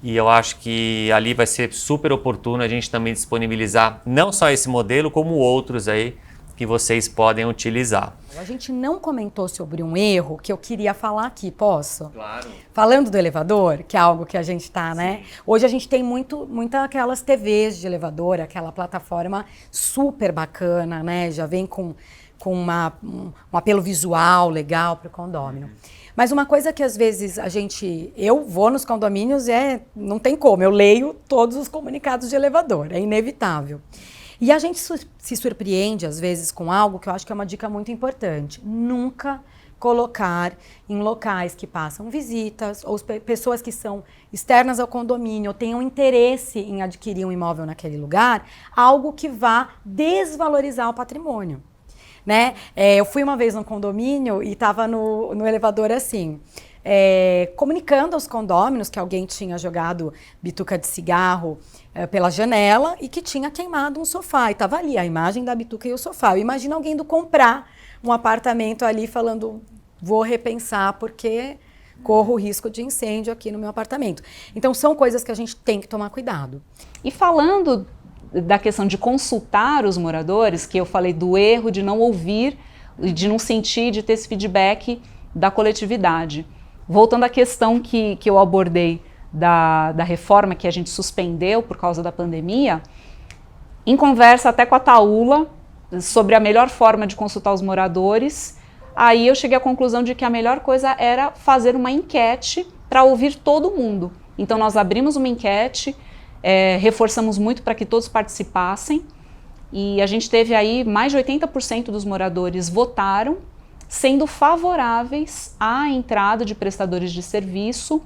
A: e eu acho que ali vai ser super oportuno a gente também disponibilizar não só esse modelo, como outros aí que vocês podem utilizar.
J: A gente não comentou sobre um erro que eu queria falar aqui, posso?
A: Claro.
J: Falando do elevador, que é algo que a gente está, né? Hoje a gente tem muita aquelas TVs de elevador, aquela plataforma super bacana, né? Já vem com um apelo visual legal para o condômino. Mas uma coisa que às vezes eu vou nos condomínios não tem como, eu leio todos os comunicados de elevador, é inevitável. E a gente se surpreende, às vezes, com algo que eu acho que é uma dica muito importante. Nunca colocar em locais que passam visitas ou pessoas que são externas ao condomínio ou tenham interesse em adquirir um imóvel naquele lugar, algo que vá desvalorizar o patrimônio. Né? Eu fui uma vez num condomínio e estava no elevador assim, comunicando aos condôminos que alguém tinha jogado bituca de cigarro pela janela e que tinha queimado um sofá. E estava ali a imagem da bituca e o sofá. Imagina alguém indo comprar um apartamento ali falando, vou repensar porque corro o risco de incêndio aqui no meu apartamento. Então são coisas que a gente tem que tomar cuidado.
K: E falando da questão de consultar os moradores, que eu falei do erro de não ouvir, de não sentir, de ter esse feedback da coletividade. Voltando à questão que eu abordei da reforma que a gente suspendeu por causa da pandemia, em conversa até com a Taula sobre a melhor forma de consultar os moradores, aí eu cheguei à conclusão de que a melhor coisa era fazer uma enquete para ouvir todo mundo. Então nós abrimos uma enquete, reforçamos muito para que todos participassem, e a gente teve aí mais de 80% dos moradores votaram, sendo favoráveis à entrada de prestadores de serviço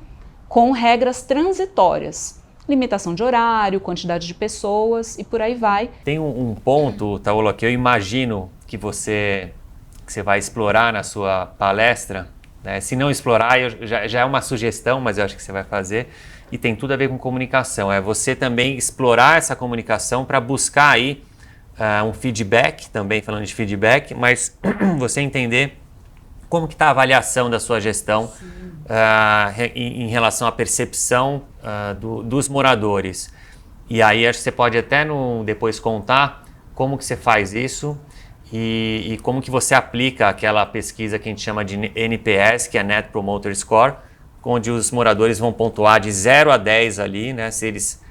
K: com regras transitórias, limitação de horário, quantidade de pessoas e por aí vai.
A: Tem um ponto, Taula, que eu imagino que você vai explorar na sua palestra, né? Se não explorar, já é uma sugestão, mas eu acho que você vai fazer, e tem tudo a ver com comunicação. É você também explorar essa comunicação para buscar aí um feedback, também falando de feedback, mas você entender como que está a avaliação da sua gestão em relação à percepção dos moradores. E aí acho que você pode até depois contar como que você faz isso e como que você aplica aquela pesquisa que a gente chama de NPS, que é Net Promoter Score, onde os moradores vão pontuar de 0 a 10 ali, né, se eles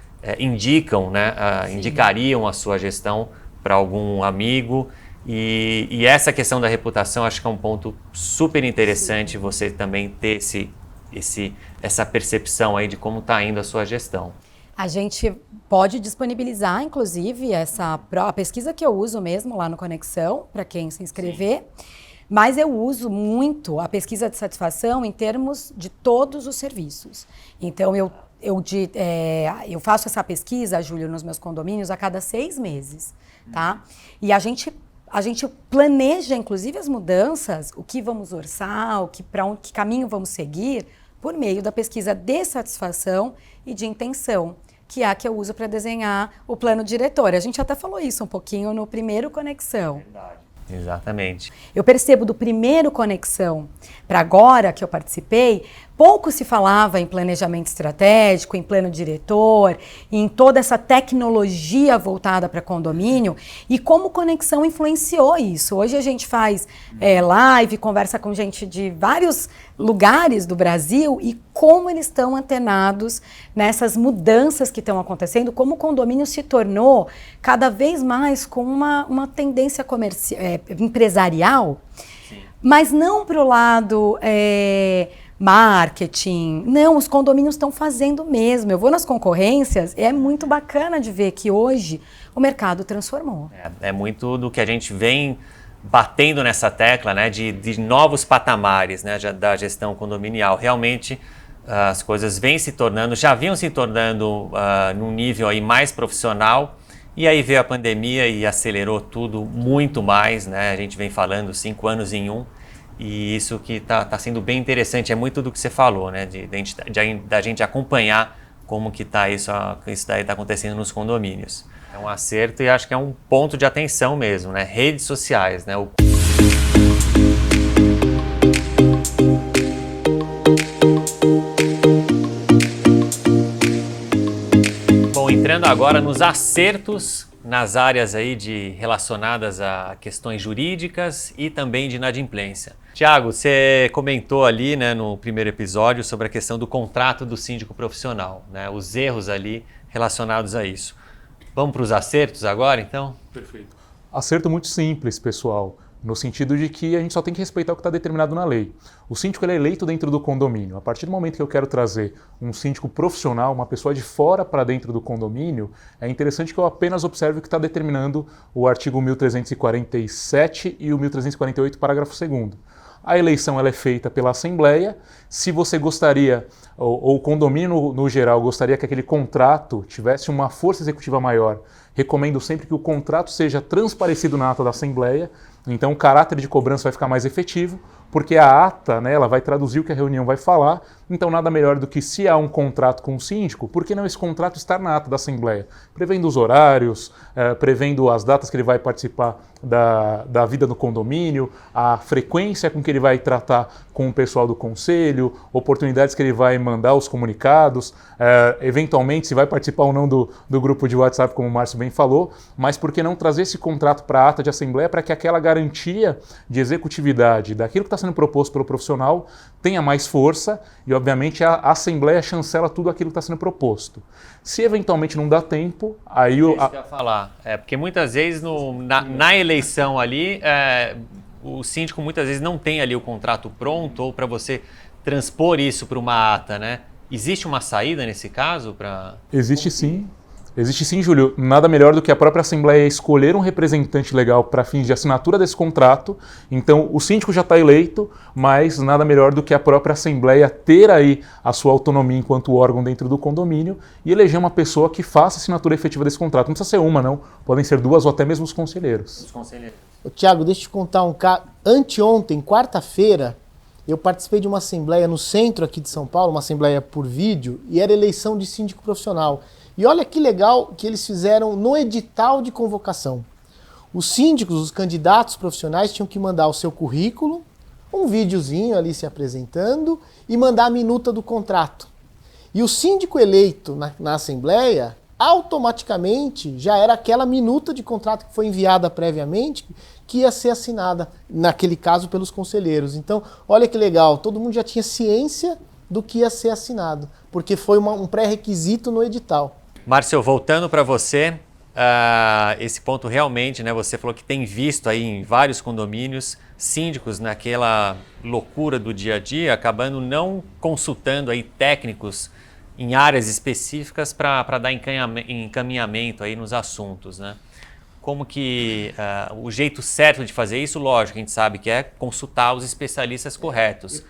A: indicariam a sua gestão para algum amigo. E essa questão da reputação acho que é um ponto super interessante. Sim. Você também ter essa percepção aí de como está indo a sua gestão.
J: A gente pode disponibilizar, inclusive, a pesquisa que eu uso mesmo lá no Conexão, para quem se inscrever. Sim. Mas eu uso muito a pesquisa de satisfação em termos de todos os serviços. Então, eu faço essa pesquisa, Júlio, nos meus condomínios a cada 6 meses, tá? E a gente planeja, inclusive, as mudanças, o que vamos orçar, que caminho vamos seguir, por meio da pesquisa de satisfação e de intenção, que é a que eu uso para desenhar o plano diretor. A gente até falou isso um pouquinho no primeiro Conexão.
A: Verdade. Exatamente.
J: Eu percebo do primeiro Conexão para agora que eu participei, pouco se falava em planejamento estratégico, em plano diretor, em toda essa tecnologia voltada para condomínio e como Conexão influenciou isso. Hoje a gente faz live, conversa com gente de vários lugares do Brasil e como eles estão antenados nessas mudanças que estão acontecendo, como o condomínio se tornou cada vez mais com uma tendência empresarial, sim, mas não para o lado marketing. Não, os condomínios estão fazendo mesmo. Eu vou nas concorrências, é muito bacana de ver que hoje o mercado transformou.
A: É muito do que a gente vem batendo nessa tecla, né, de novos patamares, né, da gestão condominial. Realmente as coisas já vinham se tornando num nível aí mais profissional, e aí veio a pandemia e acelerou tudo muito mais, né? A gente vem falando 5 anos em 1, e isso que tá sendo bem interessante, é muito do que você falou, né, da gente acompanhar como que isso daí está acontecendo nos condomínios. É um acerto e acho que é um ponto de atenção mesmo, né? Redes sociais, né? Bom, entrando agora nos acertos nas áreas aí relacionadas a questões jurídicas e também de inadimplência. Tiago, você comentou ali, né, no primeiro episódio sobre a questão do contrato do síndico profissional, né? Os erros ali relacionados a isso. Vamos para os acertos agora, então?
L: Perfeito. Acerto muito simples, pessoal, no sentido de que a gente só tem que respeitar o que está determinado na lei. O síndico ele é eleito dentro do condomínio. A partir do momento que eu quero trazer um síndico profissional, uma pessoa de fora para dentro do condomínio, é interessante que eu apenas observe o que está determinando o artigo 1347 e o 1348, parágrafo 2º. A eleição ela é feita pela Assembleia. Se você gostaria, ou o condomínio no geral gostaria que aquele contrato tivesse uma força executiva maior, recomendo sempre que o contrato seja transparecido na ata da Assembleia. Então o caráter de cobrança vai ficar mais efetivo, porque a ata, né, ela vai traduzir o que a reunião vai falar. Então nada melhor do que, se há um contrato com o síndico, por que não esse contrato estar na ata da Assembleia? Prevendo os horários, prevendo as datas que ele vai participar da vida do condomínio, a frequência com que ele vai tratar com o pessoal do conselho, oportunidades que ele vai mandar os comunicados, eventualmente se vai participar ou não do grupo de WhatsApp, como o Márcio bem falou, mas por que não trazer esse contrato para a ata de Assembleia para que aquela garantia de executividade daquilo que está sendo proposto pelo profissional tenha mais força e, obviamente, a Assembleia chancela tudo aquilo que está sendo proposto. Se eventualmente não dá tempo, aí
A: isso que eu ia falar. Porque muitas vezes na eleição ali, o síndico muitas vezes não tem ali o contrato pronto, ou para você transpor isso para uma ata, né? Existe uma saída nesse caso?
L: Existe sim. Existe sim, Júlio. Nada melhor do que a própria Assembleia escolher um representante legal para fins de assinatura desse contrato. Então, o síndico já está eleito, mas nada melhor do que a própria Assembleia ter aí a sua autonomia enquanto órgão dentro do condomínio e eleger uma pessoa que faça a assinatura efetiva desse contrato. Não precisa ser uma, não. Podem ser 2 ou até mesmo os conselheiros.
M: Tiago, deixa eu te contar um caso. Anteontem, quarta-feira, eu participei de uma assembleia no centro aqui de São Paulo, uma assembleia por vídeo, e era eleição de síndico profissional. E olha que legal que eles fizeram no edital de convocação. Os síndicos, os candidatos profissionais tinham que mandar o seu currículo, um videozinho ali se apresentando e mandar a minuta do contrato. E o síndico eleito na Assembleia, automaticamente já era aquela minuta de contrato que foi enviada previamente, que ia ser assinada, naquele caso, pelos conselheiros. Então, olha que legal, todo mundo já tinha ciência do que ia ser assinado, porque foi um pré-requisito no edital.
A: Márcio, voltando para você, esse ponto realmente, né, você falou que tem visto aí em vários condomínios síndicos naquela loucura do dia a dia, acabando não consultando aí técnicos em áreas específicas para dar encaminhamento aí nos assuntos, né? Como que o jeito certo de fazer isso, lógico, a gente sabe que é consultar os especialistas corretos.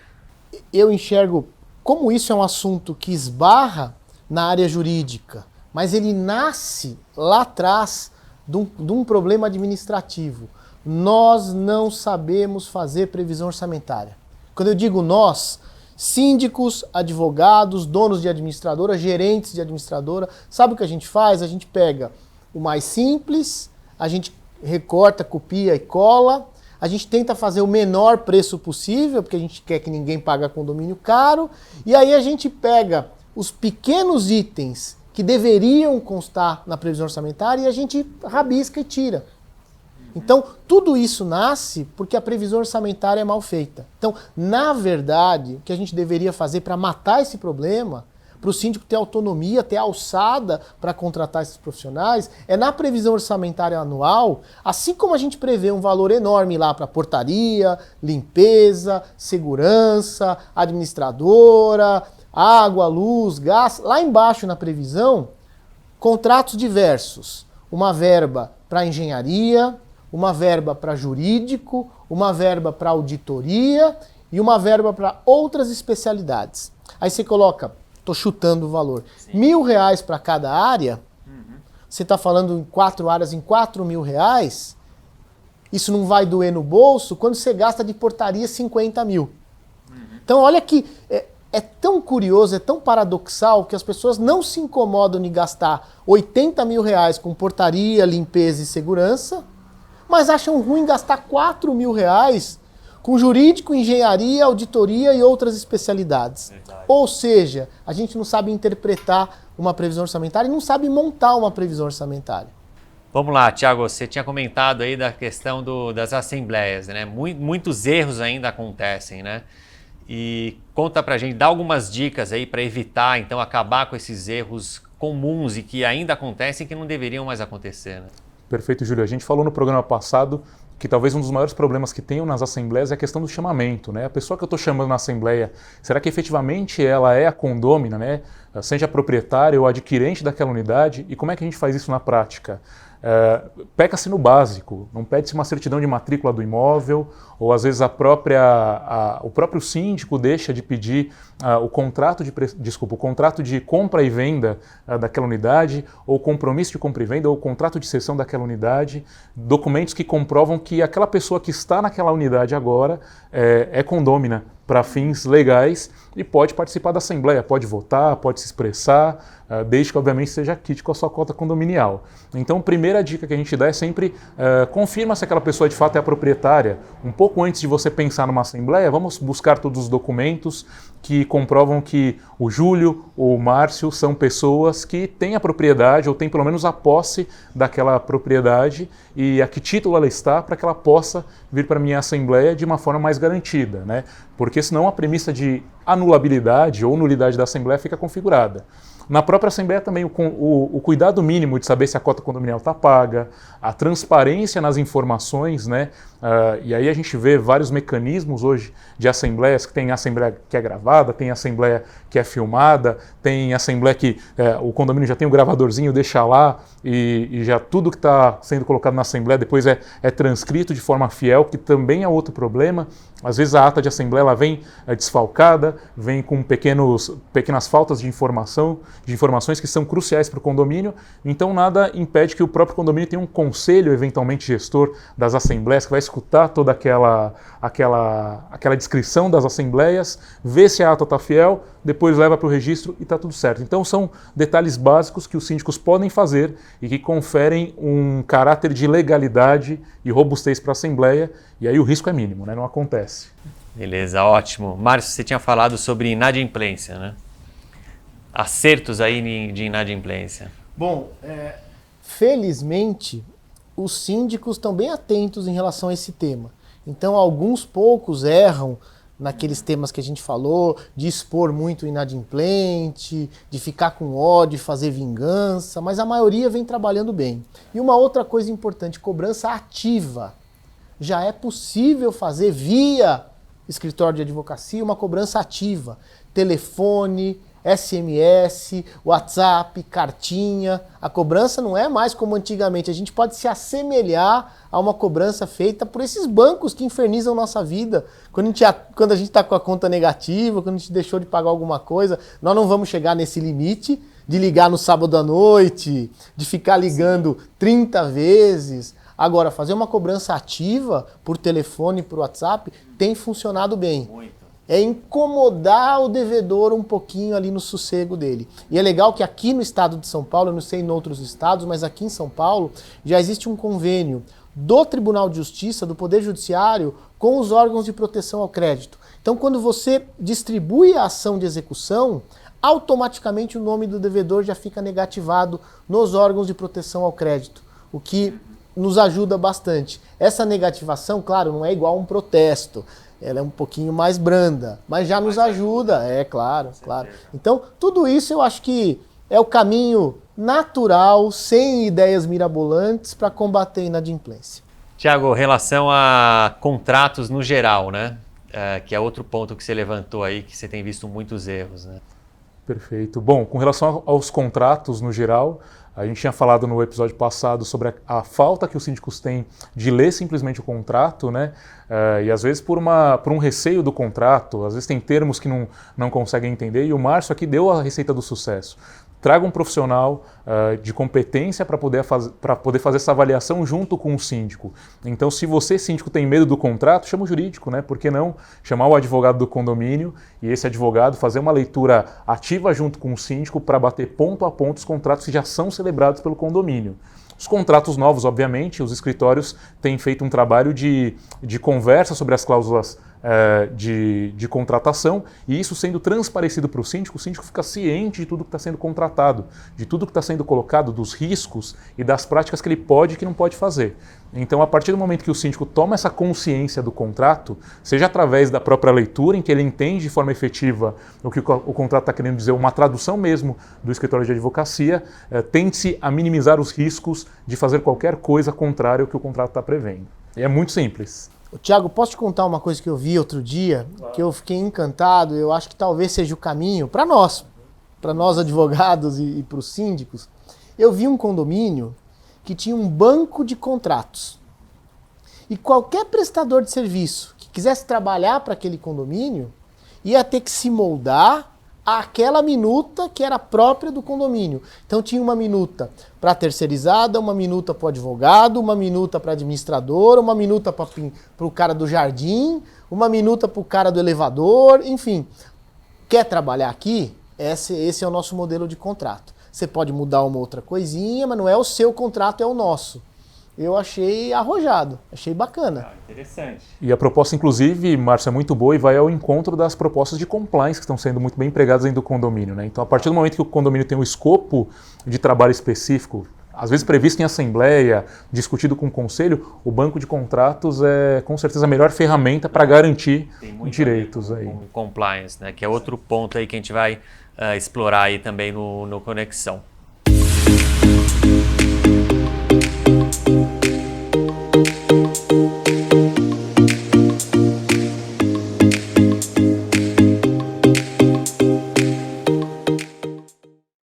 M: Eu enxergo como isso é um assunto que esbarra na área jurídica, mas ele nasce lá atrás de um problema administrativo. Nós não sabemos fazer previsão orçamentária. Quando eu digo nós, síndicos, advogados, donos de administradora, gerentes de administradora, sabe o que a gente faz? A gente pega o mais simples, a gente recorta, copia e cola, a gente tenta fazer o menor preço possível, porque a gente quer que ninguém pague condomínio caro, e aí a gente pega os pequenos itens que deveriam constar na previsão orçamentária e a gente rabisca e tira. Então, tudo isso nasce porque a previsão orçamentária é mal feita. Então, na verdade, o que a gente deveria fazer para matar esse problema, para o síndico ter autonomia, ter alçada para contratar esses profissionais, é na previsão orçamentária anual, assim como a gente prevê um valor enorme lá para portaria, limpeza, segurança, administradora, água, luz, gás, lá embaixo na previsão, contratos diversos, uma verba para engenharia, uma verba para jurídico, uma verba para auditoria e uma verba para outras especialidades. Aí você coloca, estou chutando o valor, R$1.000 para cada área, você está falando em 4 áreas em R$4.000, isso não vai doer no bolso quando você gasta de portaria 50 mil. Então olha que é tão curioso, é tão paradoxal que as pessoas não se incomodam em gastar R$80 mil com portaria, limpeza e segurança, mas acham ruim gastar R$4.000 com jurídico, engenharia, auditoria e outras especialidades. Verdade. Ou seja, a gente não sabe interpretar uma previsão orçamentária e não sabe montar uma previsão orçamentária.
A: Vamos lá, Thiago, você tinha comentado aí da questão das assembleias, né? Muitos erros ainda acontecem, né? E conta pra gente, dá algumas dicas aí para evitar, então, acabar com esses erros comuns e que ainda acontecem e que não deveriam mais acontecer, né?
L: Perfeito, Júlio. A gente falou no programa passado que talvez um dos maiores problemas que tenham nas assembleias é a questão do chamamento, né? A pessoa que eu estou chamando na assembleia, será que efetivamente ela é a condômina, né? Seja proprietária ou adquirente daquela unidade? E como é que a gente faz isso na prática? Peca-se no básico, não pede-se uma certidão de matrícula do imóvel, ou às vezes o próprio síndico deixa de pedir o contrato de compra e venda daquela unidade, ou compromisso de compra e venda, ou contrato de cessão daquela unidade, documentos que comprovam que aquela pessoa que está naquela unidade agora é condômina para fins legais e pode participar da assembleia, pode votar, pode se expressar, desde que obviamente seja quite com a sua cota condominial. Então, a primeira dica que a gente dá é sempre confirma se aquela pessoa de fato é a proprietária. Um pouco antes de você pensar numa assembleia, vamos buscar todos os documentos que comprovam que o Júlio ou o Márcio são pessoas que têm a propriedade ou têm pelo menos a posse daquela propriedade e a que título ela está para que ela possa vir para a minha assembleia de uma forma mais garantida, né? Porque senão a premissa de anulabilidade ou nulidade da assembleia fica configurada. Na própria Assembleia também o cuidado mínimo de saber se a cota condominial está paga, a transparência nas informações, né? E aí a gente vê vários mecanismos hoje de assembleias, que tem assembleia que é gravada, tem assembleia que é filmada, tem assembleia que o condomínio já tem um gravadorzinho, deixa lá e já tudo que está sendo colocado na assembleia depois é transcrito de forma fiel, que também é outro problema. Às vezes a ata de assembleia ela vem desfalcada, vem com pequenas faltas de informações que são cruciais para o condomínio, então nada impede que o próprio condomínio tenha um conselho, eventualmente gestor das assembleias, que vai escutar toda aquela descrição das assembleias, ver se a ata está fiel, depois leva para o registro e está tudo certo. Então são detalhes básicos que os síndicos podem fazer e que conferem um caráter de legalidade e robustez para a assembleia, e aí o risco é mínimo, né? Não acontece.
A: Beleza, ótimo. Márcio, você tinha falado sobre inadimplência, né? Acertos aí de inadimplência.
M: Bom, felizmente, os síndicos estão bem atentos em relação a esse tema. Então, alguns poucos erram naqueles temas que a gente falou, de expor muito inadimplente, de ficar com ódio, fazer vingança, mas a maioria vem trabalhando bem. E uma outra coisa importante, cobrança ativa. Já é possível fazer via escritório de advocacia uma cobrança ativa. Telefone, SMS, WhatsApp, cartinha. A cobrança não é mais como antigamente. A gente pode se assemelhar a uma cobrança feita por esses bancos que infernizam nossa vida. Quando a gente está com a conta negativa, quando a gente deixou de pagar alguma coisa, nós não vamos chegar nesse limite de ligar no sábado à noite, de ficar ligando 30 vezes. Agora, fazer uma cobrança ativa por telefone, por WhatsApp, tem funcionado bem. É incomodar o devedor um pouquinho ali no sossego dele. E é legal que aqui no estado de São Paulo, eu não sei em outros estados, mas aqui em São Paulo já existe um convênio do Tribunal de Justiça, do Poder Judiciário, com os órgãos de proteção ao crédito. Então, quando você distribui a ação de execução, automaticamente o nome do devedor já fica negativado nos órgãos de proteção ao crédito, o que nos ajuda bastante. Essa negativação, claro, não é igual a um protesto, ela é um pouquinho mais branda, mas já nos ajuda, claro. Então, tudo isso eu acho que é o caminho natural, sem ideias mirabolantes, para combater a inadimplência.
A: Tiago, relação a contratos no geral, né? Que é outro ponto que você levantou aí, que você tem visto muitos erros, né?
L: Perfeito. Bom, com relação aos contratos no geral, a gente tinha falado no episódio passado sobre a falta que os síndicos têm de ler simplesmente o contrato, né? E às vezes por um receio do contrato, às vezes tem termos que não conseguem entender, e o Márcio aqui deu a receita do sucesso. Traga um profissional de competência para poder fazer essa avaliação junto com o síndico. Então, se você, síndico, tem medo do contrato, chama o jurídico, né? Por que não chamar o advogado do condomínio e esse advogado fazer uma leitura ativa junto com o síndico para bater ponto a ponto os contratos que já são celebrados pelo condomínio. Os contratos novos, obviamente, os escritórios têm feito um trabalho de conversa sobre as cláusulas de contratação, e isso sendo transparecido para o síndico fica ciente de tudo que está sendo contratado, de tudo que está sendo colocado, dos riscos e das práticas que ele pode e que não pode fazer. Então, a partir do momento que o síndico toma essa consciência do contrato, seja através da própria leitura, em que ele entende de forma efetiva o que o contrato está querendo dizer, uma tradução mesmo do escritório de advocacia, tende-se a minimizar os riscos de fazer qualquer coisa contrária ao que o contrato está prevendo. E é muito simples.
M: Tiago, posso te contar uma coisa que eu vi outro dia, que eu fiquei encantado, eu acho que talvez seja o caminho para nós advogados e para os síndicos. Eu vi um condomínio que tinha um banco de contratos. E qualquer prestador de serviço que quisesse trabalhar para aquele condomínio ia ter que se moldar àquela minuta que era própria do condomínio. Então tinha uma minuta para terceirizada, uma minuta para o advogado, uma minuta para administrador, uma minuta para o cara do jardim, uma minuta para o cara do elevador, enfim. Quer trabalhar aqui? Esse é o nosso modelo de contrato. Você pode mudar uma outra coisinha, mas não é o seu contrato, é o nosso. Eu achei arrojado, achei bacana.
A: Interessante.
L: E a proposta, inclusive, Márcio, é muito boa e vai ao encontro das propostas de compliance que estão sendo muito bem empregadas dentro do condomínio, né? Então, a partir do momento que o condomínio tem um escopo de trabalho específico, às vezes previsto em assembleia, discutido com o conselho, o banco de contratos é, com certeza, a melhor ferramenta para garantir direitos aí.
A: Com compliance, né? Que é outro ponto aí que a gente vai explorar aí também no Conexão.